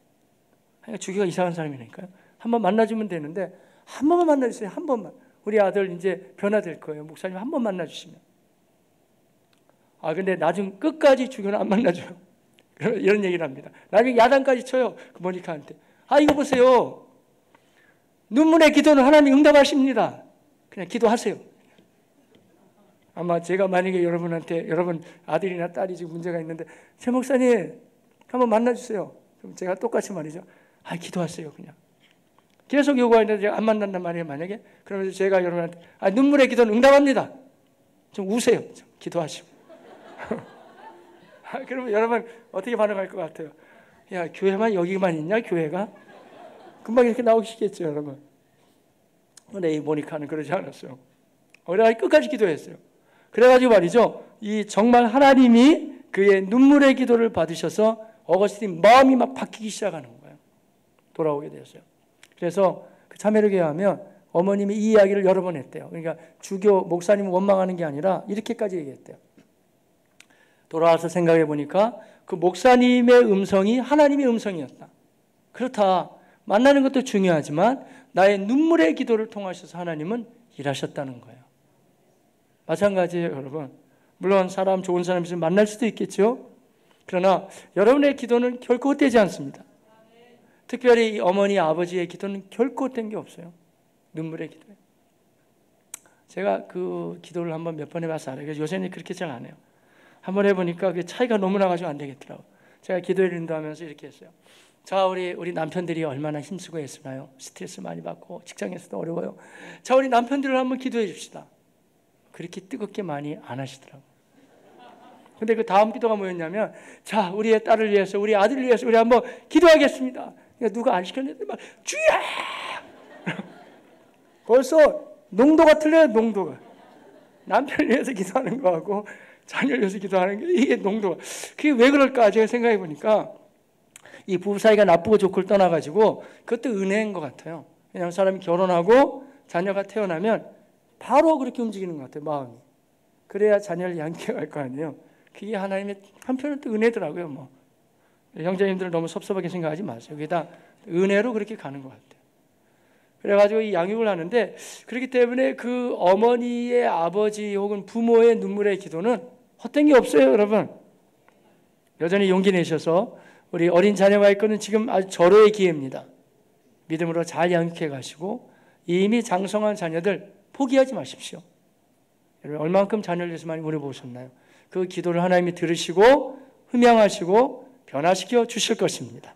주교가 이상한 사람이니까요. 한번 만나주면 되는데 한 번만 만나주세요. 한 번만. 우리 아들 이제 변화될 거예요. 목사님 한 번 만나주시면. 근데 나중 끝까지 주교는 안 만나줘요. 이런 얘기를 합니다. 나중에 야단까지 쳐요. 그 모니카한테. 이거 보세요. 눈물의 기도는 하나님 응답하십니다. 그냥 기도하세요. 아마 제가 만약에 여러분 아들이나 딸이 지금 문제가 있는데 최 목사님 한번 만나주세요. 그럼 제가 똑같이 말이죠. 기도하세요. 그냥. 계속 요구하는데 제가 안 만난단 말이에요. 만약에. 그러면서 제가 여러분한테 눈물의 기도는 응답합니다. 좀 우세요. 좀 기도하시고. 그러면 여러분 어떻게 반응할 것 같아요? 야, 교회만 여기만 있냐? 교회가? 금방 이렇게 나오시겠죠, 여러분. 근데 이 모니카는 그러지 않았어요. 그래가지고 끝까지 기도했어요. 그래가지고 말이죠. 이 정말 하나님이 그의 눈물의 기도를 받으셔서 어거스틴 마음이 막 바뀌기 시작하는 거예요. 돌아오게 되었어요. 그래서 그 참회록에 하면 어머님이 이 이야기를 여러 번 했대요. 그러니까 주교 목사님을 원망하는 게 아니라 이렇게까지 얘기했대요. 돌아와서 생각해 보니까 그 목사님의 음성이 하나님의 음성이었다. 그렇다. 만나는 것도 중요하지만 나의 눈물의 기도를 통하셔서 하나님은 일하셨다는 거예요. 마찬가지예요, 여러분. 물론 좋은 사람 있으면 만날 수도 있겠죠. 그러나 여러분의 기도는 결코 헛되지 않습니다. 특별히 이 어머니, 아버지의 기도는 결코 헛된 게 없어요. 눈물의 기도예요. 제가 그 기도를 한번 몇 번 해봐서 알아요. 요새는 그렇게 잘 안 해요. 한번 해보니까 그 차이가 너무 나가지고 안 되겠더라고. 제가 기도를 인도하면서 이렇게 했어요. 자, 우리 남편들이 얼마나 힘쓰고 애쓰나요? 스트레스 많이 받고 직장에서도 어려워요. 자, 우리 남편들을 한번 기도해 줍시다. 그렇게 뜨겁게 많이 안 하시더라고. 근데 그 다음 기도가 뭐였냐면, 자, 우리의 딸을 위해서, 우리 아들을 위해서 우리 한번 기도하겠습니다. 그러니까 누가 안 시켰는데 막 주야! 벌써 농도가 틀려요. 농도가. 남편을 위해서 기도하는 거하고 자녀를 위해서 기도하는 게 이게 농도가. 그게 왜 그럴까 제가 생각해 보니까 이 부부 사이가 나쁘고 좋고를 떠나가지고 그것도 은혜인 것 같아요. 그냥 사람이 결혼하고 자녀가 태어나면 바로 그렇게 움직이는 것 같아요. 마음이. 그래야 자녀를 양육해 갈 거 아니에요. 그게 하나님의 한편은 또 은혜더라고요. 뭐 형제님들은 너무 섭섭하게 생각하지 마세요. 그게 다 은혜로 그렇게 가는 것 같아요. 그래가지고 이 양육을 하는데, 그렇기 때문에 그 어머니의 아버지 혹은 부모의 눈물의 기도는 헛된 게 없어요, 여러분. 여전히 용기 내셔서 우리 어린 자녀가 있거든 지금 아주 절호의 기회입니다. 믿음으로 잘 양육해 가시고 이미 장성한 자녀들 포기하지 마십시오. 여러분 얼만큼 자녀를 위해서 많이 물어보셨나요? 그 기도를 하나님이 들으시고 흠양하시고 변화시켜 주실 것입니다.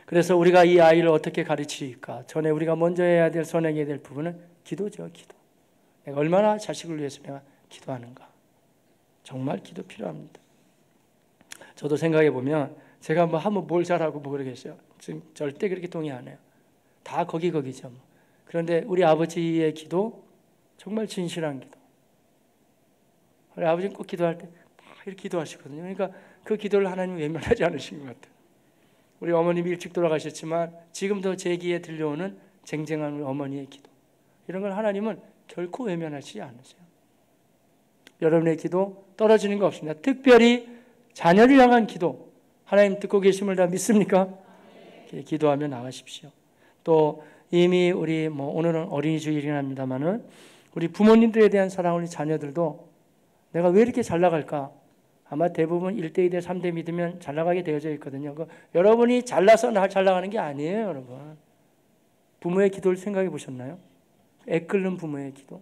그래서 우리가 이 아이를 어떻게 가르치까? 전에 우리가 먼저 해야 될, 선행해야 될 부분은 기도죠, 기도. 내가 얼마나 자식을 위해서 내가 기도하는가. 정말 기도 필요합니다. 저도 생각해 보면 제가 뭐 하면 뭘 잘하고 뭐 그러겠어요. 지금 절대 그렇게 동의 안 해요. 다 거기죠. 뭐. 그런데 우리 아버지의 기도 정말 진실한 기도. 우리 아버지는 꼭 기도할 때 다 이렇게 기도하시거든요. 그러니까 그 기도를 하나님은 외면하지 않으신 것 같아요. 우리 어머님이 일찍 돌아가셨지만 지금도 제 귀에 들려오는 쟁쟁한 우리 어머니의 기도, 이런 걸 하나님은 결코 외면하지 않으세요. 여러분의 기도 떨어지는 거 없습니다. 특별히 자녀를 향한 기도, 하나님 듣고 계심을 다 믿습니까? 기도하며 나가십시오. 또 이미 우리 오늘은 어린이 주일이긴 합니다만은 우리 부모님들에 대한 사랑, 우리 자녀들도 내가 왜 이렇게 잘 나갈까? 아마 대부분 1대 2대 3대 믿으면 잘 나가게 되어져 있거든요. 여러분이 잘나서 잘 나가는 게 아니에요, 여러분. 부모의 기도를 생각해 보셨나요? 애끓는 부모의 기도.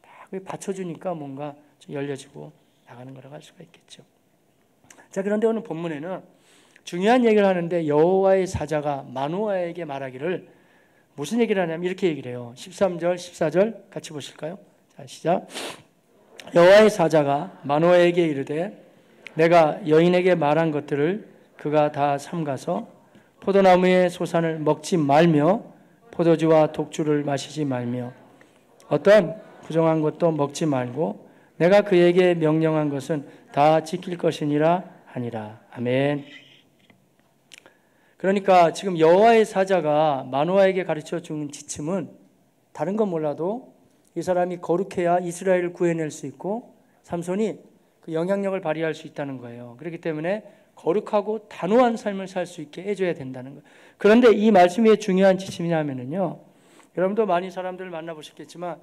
다 받쳐주니까 뭔가 좀 열려지고 나가는 거라고 할 수가 있겠죠. 자, 그런데 오늘 본문에는 중요한 얘기를 하는데 여호와의 사자가 마노아에게 말하기를 무슨 얘기를 하냐면 이렇게 얘기를 해요. 13절, 14절 같이 보실까요? 자, 시작. 여호와의 사자가 마노아에게 이르되 내가 여인에게 말한 것들을 그가 다 삼가서 포도나무의 소산을 먹지 말며 포도주와 독주를 마시지 말며 어떤 부정한 것도 먹지 말고 내가 그에게 명령한 것은 다 지킬 것이니라 하니라. 아멘. 그러니까 지금 여호와의 사자가 마노아에게 가르쳐 주는 지침은 다른 건 몰라도 이 사람이 거룩해야 이스라엘을 구해낼 수 있고 삼손이 그 영향력을 발휘할 수 있다는 거예요. 그렇기 때문에 거룩하고 단호한 삶을 살 수 있게 해줘야 된다는 거예요. 그런데 이 말씀이 왜 중요한 지침이냐면요. 여러분도 많이 사람들을 만나보셨겠지만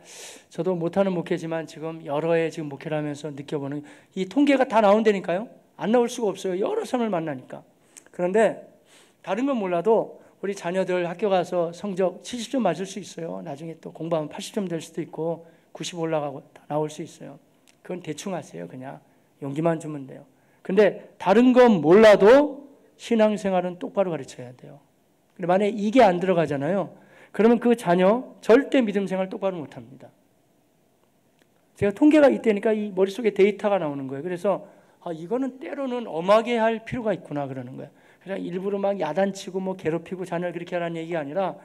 저도 못하는 목회지만 지금 여러 해 지금 목회를 하면서 느껴보는 이 통계가 다 나온다니까요. 안 나올 수가 없어요. 여러 사람을 만나니까. 그런데 다른 건 몰라도 우리 자녀들 학교 가서 성적 70점 맞을 수 있어요. 나중에 또 공부하면 80점 될 수도 있고 90 올라가고 다 나올 수 있어요. 그건 대충 하세요. 그냥 용기만 주면 돼요. 근데 다른 건 몰라도 신앙생활은 똑바로 가르쳐야 돼요. 근데 만약에 이게 안 들어가잖아요. 그러면 그 자녀 절대 믿음생활 똑바로 못합니다. 제가 통계가 있다니까 이 머릿속에 데이터가 나오는 거예요. 그래서 이거는 때로는 엄하게 할 필요가 있구나 그러는 거예요. 그냥 일부러 막 야단치고 괴롭히고 자녀를 그렇게 하라는 얘기가 아니라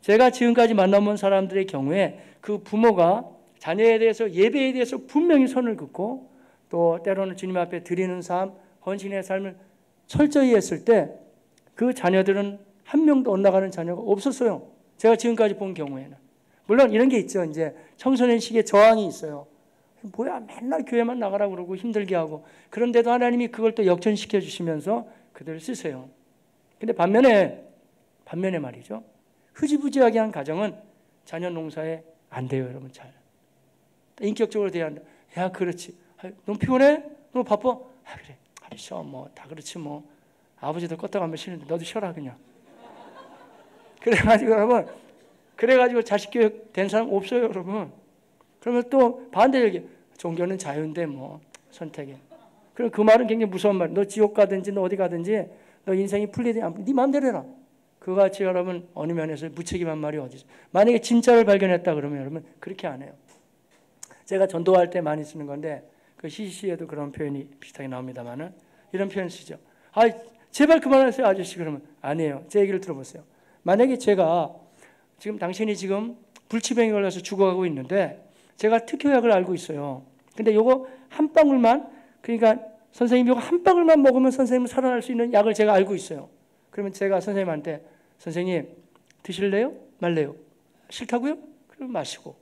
제가 지금까지 만나본 사람들의 경우에 그 부모가 자녀에 대해서 예배에 대해서 분명히 선을 긋고 또 때로는 주님 앞에 드리는 삶, 헌신의 삶을 철저히 했을 때 그 자녀들은 한 명도 엇나가는 자녀가 없었어요. 제가 지금까지 본 경우에는. 물론 이런 게 있죠. 이제 청소년 시기에 저항이 있어요. 뭐야 맨날 교회만 나가라고 그러고 힘들게 하고 그런데도 하나님이 그걸 또 역전시켜 주시면서 그들을 쓰세요. 근데 반면에 말이죠. 흐지부지하게 한 가정은 자녀 농사에 안 돼요. 여러분 잘. 인격적으로 대해야 한다. 야 그렇지. 너무 피곤해? 너무 바빠? 그래. 쉬어. 다 그렇지 뭐. 아버지도 껐다가면 쉬는데 너도 쉬어라 그냥. 그래가지고 여러분 자식 교육 된 사람 없어요 여러분. 그러면 또 반대 얘기. 종교는 자유인데 선택해. 그럼 그 말은 굉장히 무서운 말이에요. 너 지옥 가든지 너 어디 가든지 너 인생이 풀리든지 안 풀리든지 네 마음대로 해라. 그와 같이 여러분 어느 면에서 무책임한 말이 어디 있어요. 만약에 진짜를 발견했다 그러면 여러분 그렇게 안 해요. 제가 전도할 때 많이 쓰는 건데 그 시시에도 그런 표현이 비슷하게 나옵니다만은 이런 표현 쓰죠. 아, 제발 그만하세요 아저씨. 그러면 아니에요. 제 얘기를 들어보세요. 만약에 제가 지금 당신이 지금 불치병에 걸려서 죽어가고 있는데 제가 특효약을 알고 있어요. 근데 요거 한 방울만, 그러니까 선생님이 요거 한 방울만 먹으면 선생님은 살아날 수 있는 약을 제가 알고 있어요. 그러면 제가 선생님한테 선생님 드실래요? 말래요? 싫다고요? 그럼 마시고.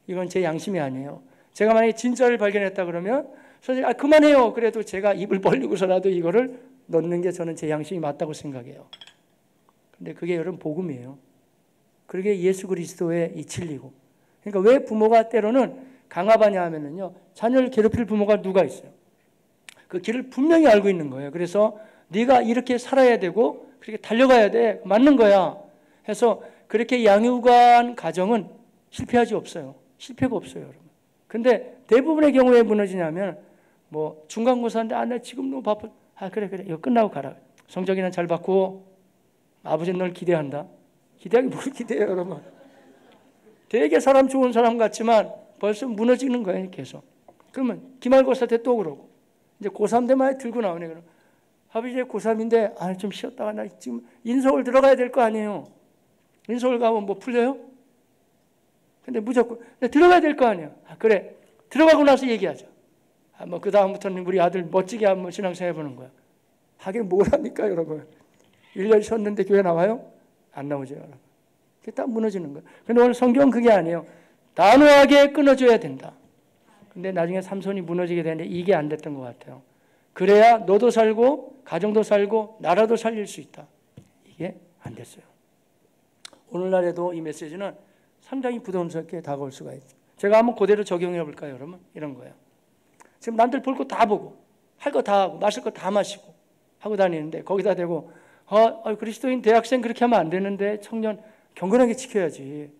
이건 제 양심이 아니에요. 제가 만약에 진짜를 발견했다 그러면 선생님 그만해요. 그래도 제가 입을 벌리고서라도 이거를 넣는 게 저는 제 양심이 맞다고 생각해요. 근데 그게 여러분 복음이에요. 그게 예수 그리스도의 이 진리고. 그러니까 왜 부모가 때로는 강압하냐 하면은요, 자녀를 괴롭힐 부모가 누가 있어요? 그 길을 분명히 알고 있는 거예요. 그래서 네가 이렇게 살아야 되고 그렇게 달려가야 돼. 맞는 거야. 해서 그렇게 양육한 가정은 실패하지 없어요. 실패가 없어요, 여러분. 근데 대부분의 경우에 무너지냐면 뭐 중간고사인데 나 지금 너무 바빠. 그래 이거 끝나고 가라. 성적이나 잘 받고 아버지는 널 기대한다. 기대하기 뭘 기대해요, 여러분. 되게 사람 좋은 사람 같지만 벌써 무너지는 거예요, 계속. 그러면 기말고사 때 또 그러고 이제 고3 때만 들고 나오네. 그럼 아버지 이제 고3인데 좀 쉬었다가 나 지금 인서울 들어가야 될 거 아니에요. 인서울 가면 뭐 풀려요? 근데 무조건 들어가야 될 거 아니야. 그래 들어가고 나서 얘기하자. 뭐 그 다음부터는 우리 아들 멋지게 한번 신앙생활 해보는 거야. 하긴 뭘 합니까, 여러분? 1년 쉬었는데 교회 나와요? 안 나오죠, 여러분. 그게 딱 무너지는 거예요. 근데 오늘 성경은 그게 아니에요. 단호하게 끊어줘야 된다. 근데 나중에 삼손이 무너지게 되는데 이게 안 됐던 것 같아요. 그래야 너도 살고 가정도 살고 나라도 살릴 수 있다. 이게 안 됐어요. 오늘날에도 이 메시지는 상당히 부담스럽게 다가올 수가 있죠. 제가 한번 그대로 적용해 볼까요, 여러분? 이런 거예요. 지금 남들 볼 거 다 보고 할 거 다 하고 마실 거 다 마시고 하고 다니는데 거기다 대고 그리스도인 대학생 그렇게 하면 안 되는데 청년 경건하게 지켜야지.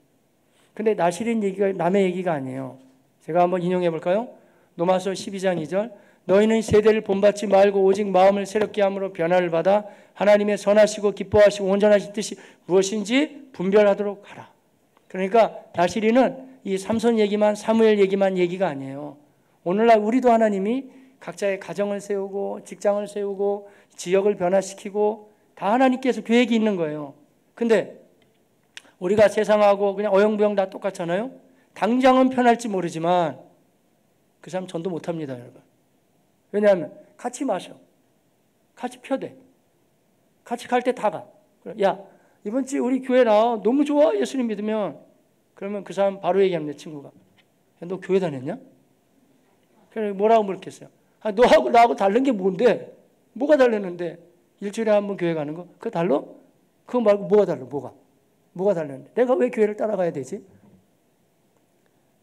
근데 나실인 얘기가 남의 얘기가 아니에요. 제가 한번 인용해 볼까요? 로마서 12장 2절 너희는 세대를 본받지 말고 오직 마음을 새롭게 함으로 변화를 받아 하나님의 선하시고 기뻐하시고 온전하신 뜻이 무엇인지 분별하도록 하라. 그러니까 나실인은 이 삼손 얘기만 사무엘 얘기만 얘기가 아니에요. 오늘날 우리도 하나님이 각자의 가정을 세우고 직장을 세우고 지역을 변화시키고 다 하나님께서 계획이 있는 거예요. 근데 우리가 세상하고 그냥 어영부영 다 똑같잖아요. 당장은 편할지 모르지만 그 사람 전도 못합니다, 여러분. 왜냐하면 같이 마셔, 같이 펴대, 같이 갈 때 다 가. 야 이번 주에 우리 교회 나와. 너무 좋아 예수님 믿으면. 그러면 그 사람 바로 얘기하면 내 친구가 너 교회 다녔냐? 그래 뭐라고 물겠어요? 너하고 나하고 다른 게 뭔데? 뭐가 다르는데? 일주일에 한 번 교회 가는 거? 그거 달라? 그거 말고 뭐가 달라? 뭐가 다르는데? 내가 왜 교회를 따라가야 되지?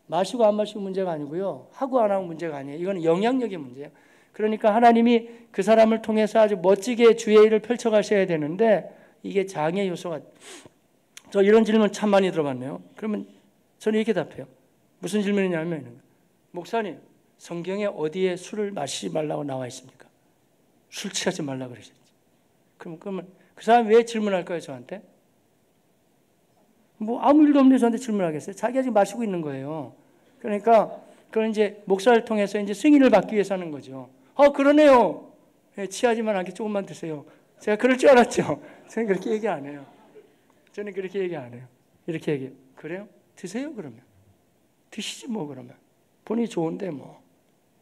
마시고 안 마시고 문제가 아니고요. 하고 안 하고 문제가 아니에요. 이거는 영향력의 문제예요. 그러니까 하나님이 그 사람을 통해서 아주 멋지게 주의 일을 펼쳐가셔야 되는데 이게 장애 요소가. 저 이런 질문 참 많이 들어봤네요. 그러면 저는 이렇게 답해요. 무슨 질문이냐면 목사님 성경에 어디에 술을 마시지 말라고 나와 있습니까? 술 취하지 말라고 그러셨지. 그러면 그 사람이 왜 질문할까요, 저한테? 뭐 아무 일도 없는데 저한테 질문하겠어요? 자기가 지금 마시고 있는 거예요. 그러니까 그건 이제 목사를 통해서 이제 승인을 받기 위해서 하는 거죠. 그러네요. 네, 취하지만 않게 조금만 드세요. 제가 그럴 줄 알았죠. 저는 그렇게 얘기 안 해요. 저는 그렇게 얘기 안 해요. 이렇게 얘기해요. 그래요? 드세요, 그러면. 드시지 뭐, 그러면. 본인이 좋은데 뭐.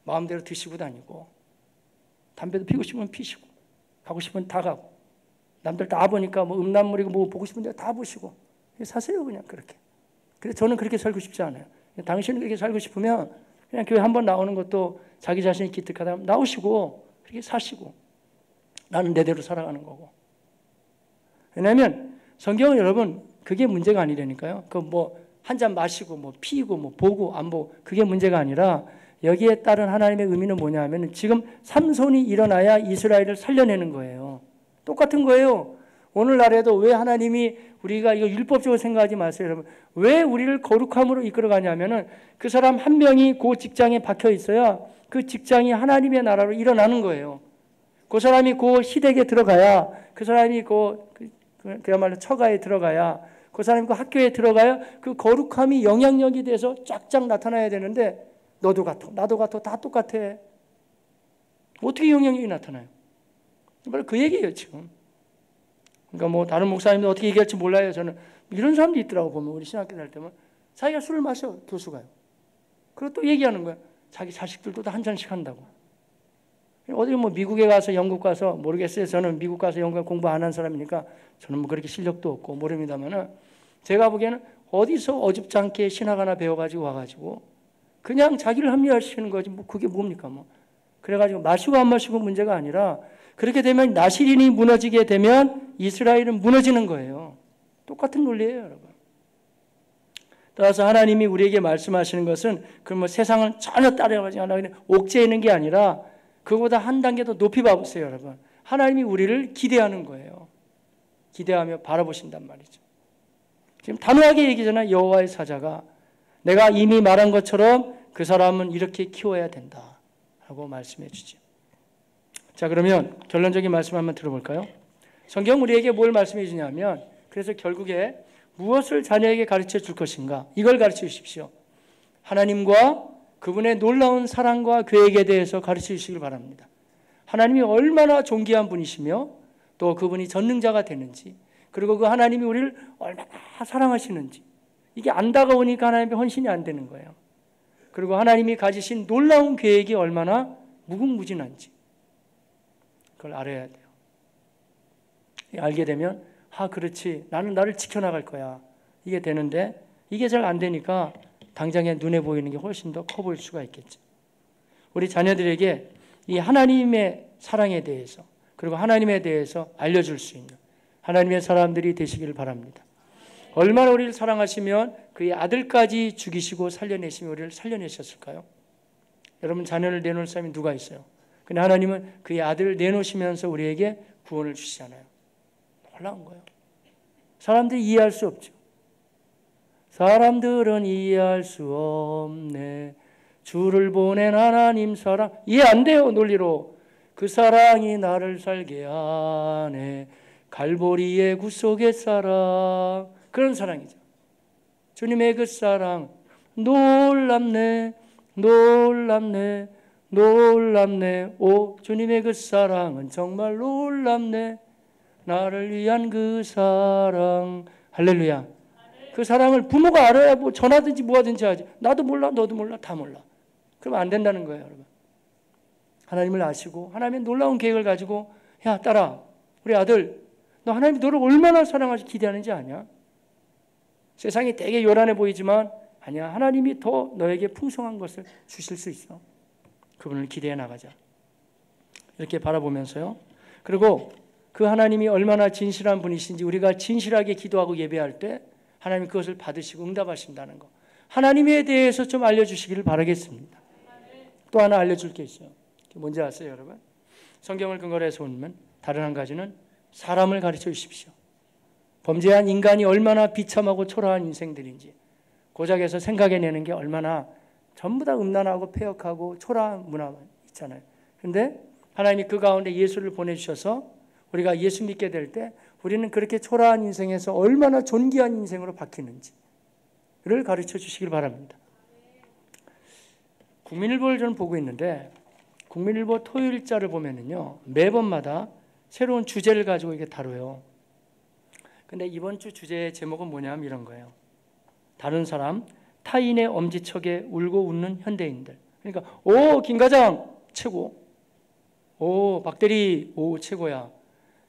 마음대로 드시고 다니고. 담배도 피고 싶으면 피시고. 가고 싶으면 다 가고. 남들 다 보니까 뭐 음란물이고 뭐 보고 싶은 데 다 보시고. 사세요, 그냥 그렇게. 그래서 저는 그렇게 살고 싶지 않아요. 당신은 그렇게 살고 싶으면 그냥 교회 한번 나오는 것도 자기 자신이 기특하다 나오시고 그렇게 사시고. 나는 내대로 살아가는 거고. 왜냐하면 성경은 여러분 그게 문제가 아니라니까요. 그 뭐 한 잔 마시고 뭐 피고 뭐 보고 안 보고 그게 문제가 아니라 여기에 따른 하나님의 의미는 뭐냐 하면 지금 삼손이 일어나야 이스라엘을 살려내는 거예요. 똑같은 거예요. 오늘날에도 왜 하나님이 우리가 이거 율법적으로 생각하지 마세요, 여러분. 왜 우리를 거룩함으로 이끌어가냐면은 그 사람 한 명이 그 직장에 박혀 있어야 그 직장이 하나님의 나라로 일어나는 거예요. 그 사람이 그 시댁에 들어가야, 그 사람이 그야말로 처가에 들어가야, 그 사람이 그 학교에 들어가야 그 거룩함이 영향력이 돼서 쫙쫙 나타나야 되는데, 너도 같아, 나도 같아, 다 똑같아. 어떻게 영향력이 나타나요? 바로 그 얘기예요, 지금. 그러니까 뭐 다른 목사님도 어떻게 얘기할지 몰라요. 저는 이런 사람도 있더라고. 보면 우리 신학교 다닐 때면 자기가 술을 마셔, 교수가요. 그리고 또 얘기하는 거야. 자기 자식들도 다 한 잔씩 한다고. 어디 뭐 미국에 가서 영국 가서 모르겠어요. 저는 미국 가서 영국 공부 안 한 사람이니까 저는 뭐 그렇게 실력도 없고 모릅니다만은, 제가 보기에는 어디서 어줍지 않게 신학 하나 배워가지고 와가지고 그냥 자기를 합리화시키는 거지. 뭐 그게 뭡니까 뭐. 그래가지고 마시고 안 마시고 문제가 아니라, 그렇게 되면 나시린이 무너지게 되면 이스라엘은 무너지는 거예요. 똑같은 논리예요, 여러분. 따라서 하나님이 우리에게 말씀하시는 것은 그 뭐 세상을 전혀 따라가지 않아 그냥 옥죄에 있는 게 아니라, 그거보다 한 단계 더 높이 봐보세요, 여러분. 하나님이 우리를 기대하는 거예요. 기대하며 바라보신단 말이죠. 지금 단호하게 얘기잖아요. 여호와의 사자가 내가 이미 말한 것처럼 그 사람은 이렇게 키워야 된다 라고 말씀해 주죠. 자, 그러면 결론적인 말씀 한번 들어볼까요? 성경 우리에게 뭘 말씀해 주냐면, 그래서 결국에 무엇을 자녀에게 가르쳐 줄 것인가, 이걸 가르쳐 주십시오. 하나님과 그분의 놀라운 사랑과 계획에 대해서 가르쳐 주시길 바랍니다. 하나님이 얼마나 존귀한 분이시며 또 그분이 전능자가 되는지, 그리고 그 하나님이 우리를 얼마나 사랑하시는지, 이게 안 다가오니까 하나님의 헌신이 안 되는 거예요. 그리고 하나님이 가지신 놀라운 계획이 얼마나 무궁무진한지 그걸 알아야 돼요. 알게 되면 그렇지, 나는 나를 지켜나갈 거야, 이게 되는데, 이게 잘 안 되니까 당장에 눈에 보이는 게 훨씬 더 커 보일 수가 있겠죠. 우리 자녀들에게 이 하나님의 사랑에 대해서, 그리고 하나님에 대해서 알려줄 수 있는 하나님의 사람들이 되시기를 바랍니다. 얼마나 우리를 사랑하시면 그의 아들까지 죽이시고 살려내시며 우리를 살려내셨을까요? 여러분, 자녀를 내놓을 사람이 누가 있어요? 근데 하나님은 그의 아들을 내놓으시면서 우리에게 구원을 주시잖아요. 놀라운 거예요. 사람들이 이해할 수 없죠. 사람들은 이해할 수 없네, 주를 보낸 하나님 사랑. 이해 안 돼요, 논리로. 그 사랑이 나를 살게 하네, 갈보리의 구속의 사랑. 그런 사랑이죠. 주님의 그 사랑 놀랍네, 놀랍네, 놀랍네. 오, 주님의 그 사랑은 정말 놀랍네, 나를 위한 그 사랑. 할렐루야. 그 사랑을 부모가 알아야 뭐 전하든지 뭐하든지 하지. 나도 몰라, 너도 몰라, 다 몰라. 그러면 안 된다는 거예요, 여러분. 하나님을 아시고 하나님의 놀라운 계획을 가지고, 야, 딸아, 우리 아들, 너 하나님이 너를 얼마나 사랑하시 기대하는지 아냐? 세상이 되게 요란해 보이지만 아니야, 하나님이 더 너에게 풍성한 것을 주실 수 있어. 그분을 기대해 나가자. 이렇게 바라보면서요. 그리고 그 하나님이 얼마나 진실한 분이신지 우리가 진실하게 기도하고 예배할 때 하나님 그것을 받으시고 응답하신다는 거, 하나님에 대해서 좀 알려주시기를 바라겠습니다. 또 하나 알려줄 게 있어요. 뭔지 아세요, 여러분? 성경을 근거로 해서 보면 다른 한 가지는 사람을 가르쳐 주십시오. 범죄한 인간이 얼마나 비참하고 초라한 인생들인지 고작에서 생각해내는 게 얼마나 전부 다 음란하고 폐역하고 초라한 문화 있잖아요. 그런데 하나님이 그 가운데 예수를 보내주셔서 우리가 예수 믿게 될 때 우리는 그렇게 초라한 인생에서 얼마나 존귀한 인생으로 바뀌는지를 가르쳐 주시길 바랍니다. 국민일보를 저는 보고 있는데, 국민일보 토요일자를 보면은요, 매번마다 새로운 주제를 가지고 이게 다뤄요. 근데 이번 주 주제의 제목은 뭐냐면 이런 거예요. 다른 사람, 타인의 엄지척에 울고 웃는 현대인들. 그러니까 오, 김과장 최고, 오, 박대리 오, 최고야.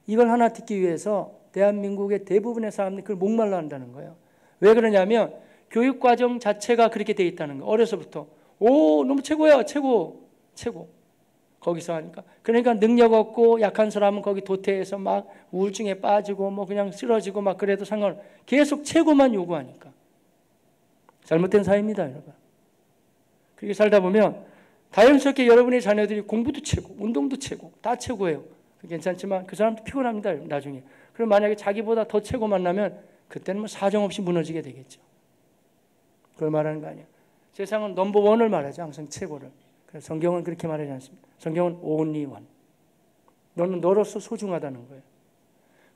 이걸 하나 듣기 위해서 대한민국의 대부분의 사람들이 그걸 목말라 한다는 거예요. 왜 그러냐면 교육과정 자체가 그렇게 돼 있다는 거예요. 어려서부터 오, 너무 최고야, 최고, 최고. 거기서 하니까. 그러니까 능력 없고 약한 사람은 거기 도태해서 막 우울증에 빠지고 뭐 그냥 쓰러지고 막 그래도 상관, 계속 최고만 요구하니까. 잘못된 사회입니다, 여러분. 그렇게 살다 보면 자연스럽게 여러분의 자녀들이 공부도 최고, 운동도 최고, 다 최고예요. 괜찮지만 그 사람도 피곤합니다, 나중에. 그럼 만약에 자기보다 더 최고 만나면 그때는 뭐 사정없이 무너지게 되겠죠. 그걸 말하는 거 아니에요. 세상은 넘버원을 말하죠. 항상 최고를. 그래서 성경은 그렇게 말하지 않습니다. 성경은 only one. 너는 너로서 소중하다는 거예요.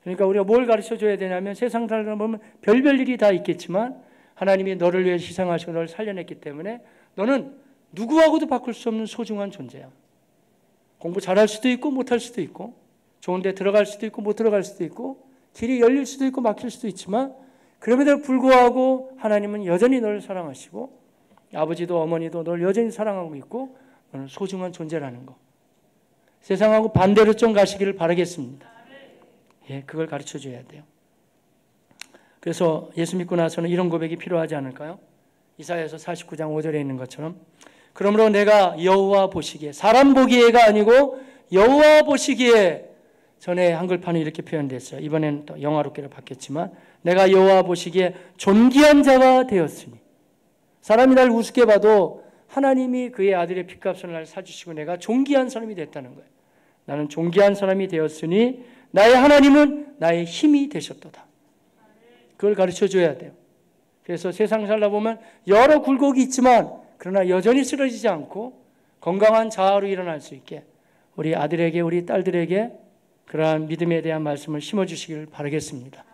그러니까 우리가 뭘 가르쳐줘야 되냐면 세상 살다 보면 별별 일이 다 있겠지만 하나님이 너를 위해 희생하시고 너를 살려냈기 때문에 너는 누구하고도 바꿀 수 없는 소중한 존재야. 공부 잘할 수도 있고 못할 수도 있고 좋은 데 들어갈 수도 있고 못 들어갈 수도 있고 길이 열릴 수도 있고 막힐 수도 있지만 그럼에도 불구하고 하나님은 여전히 너를 사랑하시고 아버지도 어머니도 너를 여전히 사랑하고 있고 너는 소중한 존재라는 거. 세상하고 반대로 좀 가시기를 바라겠습니다. 예, 그걸 가르쳐줘야 돼요. 그래서 예수 믿고 나서는 이런 고백이 필요하지 않을까요? 이사야서 49장 5절에 있는 것처럼 그러므로 내가 여호와 보시기에 사람 보기에가 아니고 여호와 보시기에 전에 한글판이 이렇게 표현됐어요. 이번에는 또 영화롭게로 바뀌었지만 내가 여호와 보시기에 존귀한 자가 되었으니 사람이 날 우습게 봐도 하나님이 그의 아들의 핏값을 날 사주시고 내가 존귀한 사람이 됐다는 거예요. 나는 존귀한 사람이 되었으니 나의 하나님은 나의 힘이 되셨도다. 그걸 가르쳐줘야 돼요. 그래서 세상 살다 보면 여러 굴곡이 있지만 그러나 여전히 쓰러지지 않고 건강한 자아로 일어날 수 있게 우리 아들에게 우리 딸들에게 그러한 믿음에 대한 말씀을 심어주시길 바라겠습니다.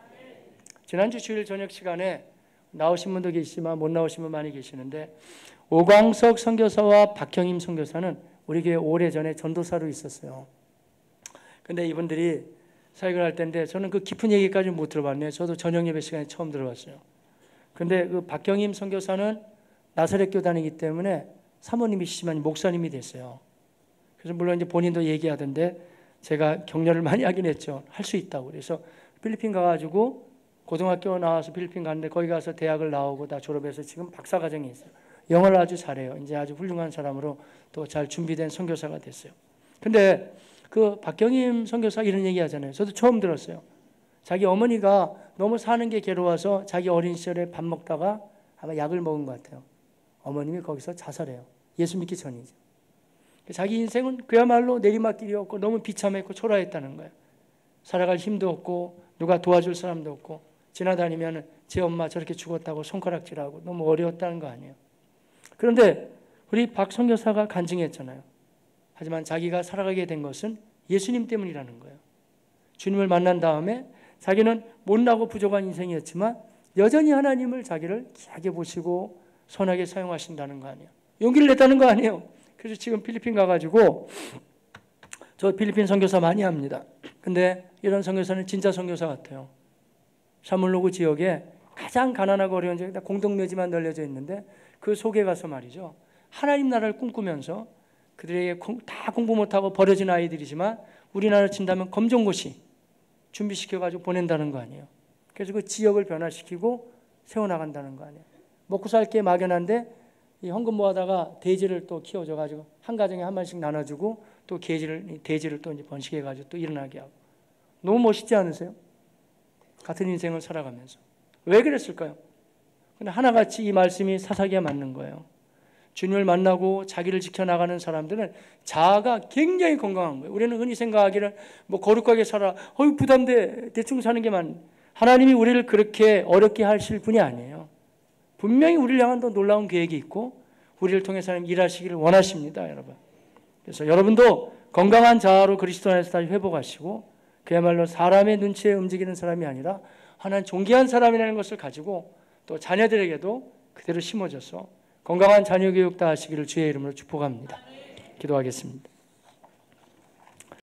지난주 주일 저녁 시간에 나오신 분도 계시지만 못 나오신 분 많이 계시는데 오광석 선교사와 박형임 선교사는 우리 교회 오래전에 전도사로 있었어요. 근데 이분들이 사역을 할 때인데 저는 그 깊은 얘기까지 못 들어봤네요. 저도 저녁 예배 시간에 처음 들어봤어요. 근데 그 박형임 선교사는 나사렛 교회 다니기 때문에 사모님이시지만 목사님이 됐어요. 그래서 물론 이제 본인도 얘기하던데 제가 격려를 많이 하긴 했죠. 할 수 있다고. 그래서 필리핀 가가지고 고등학교 나와서 필리핀 갔는데 거기 가서 대학을 나오고 다 졸업해서 지금 박사과정이 있어요. 영어를 아주 잘해요. 이제 아주 훌륭한 사람으로 또 잘 준비된 선교사가 됐어요. 근데 그 박경임 선교사 이런 얘기 하잖아요. 저도 처음 들었어요. 자기 어머니가 너무 사는 게 괴로워서 자기 어린 시절에 밥 먹다가 아마 약을 먹은 것 같아요. 어머님이 거기서 자살해요. 예수 믿기 전이죠. 자기 인생은 그야말로 내리막길이었고 너무 비참했고 초라했다는 거예요. 살아갈 힘도 없고 누가 도와줄 사람도 없고 지나다니면 제 엄마 저렇게 죽었다고 손가락질하고 너무 어려웠다는 거 아니에요. 그런데 우리 박 선교사가 간증했잖아요. 하지만 자기가 살아가게 된 것은 예수님 때문이라는 거예요. 주님을 만난 다음에 자기는 못나고 부족한 인생이었지만 여전히 하나님을 자기를 귀하게 보시고 선하게 사용하신다는 거 아니에요. 용기를 냈다는 거 아니에요. 그래서 지금 필리핀 가가지고 저 필리핀 선교사 많이 합니다. 근데 이런 선교사는 진짜 선교사 같아요. 사물로그 지역에 가장 가난하고 어려운 지역에 공동묘지만 널려져 있는데 그 속에 가서 말이죠. 하나님 나라를 꿈꾸면서 그들에게 다 공부 못하고 버려진 아이들이지만 우리나라 친다면 검정고시 준비시켜가지고 보낸다는 거 아니에요. 그래서 그 지역을 변화시키고 세워나간다는 거 아니에요. 먹고 살 게 막연한데 이 헌금 모아다가 돼지를 또 키워줘가지고 한 가정에 한 마리씩 나눠주고 또 돼지를 또 이제 번식해가지고 또 일어나게 하고 너무 멋있지 않으세요? 같은 인생을 살아가면서 왜 그랬을까요? 근데 하나같이 이 말씀이 사사기에 맞는 거예요. 주님을 만나고 자기를 지켜나가는 사람들은 자아가 굉장히 건강한 거예요. 우리는 흔히 생각하기를 뭐 거룩하게 살아, 부담돼 대충 사는 게만. 하나님이 우리를 그렇게 어렵게 하실 분이 아니에요. 분명히 우리를 향한 더 놀라운 계획이 있고 우리를 통해서 하나님 일하시기를 원하십니다, 여러분. 그래서 여러분도 건강한 자아로 그리스도 안에서 다시 회복하시고 그야말로 사람의 눈치에 움직이는 사람이 아니라 하나님 존귀한 사람이라는 것을 가지고 또 자녀들에게도 그대로 심어줘서 건강한 자녀 교육 다 하시기를 주의 이름으로 축복합니다. 기도하겠습니다.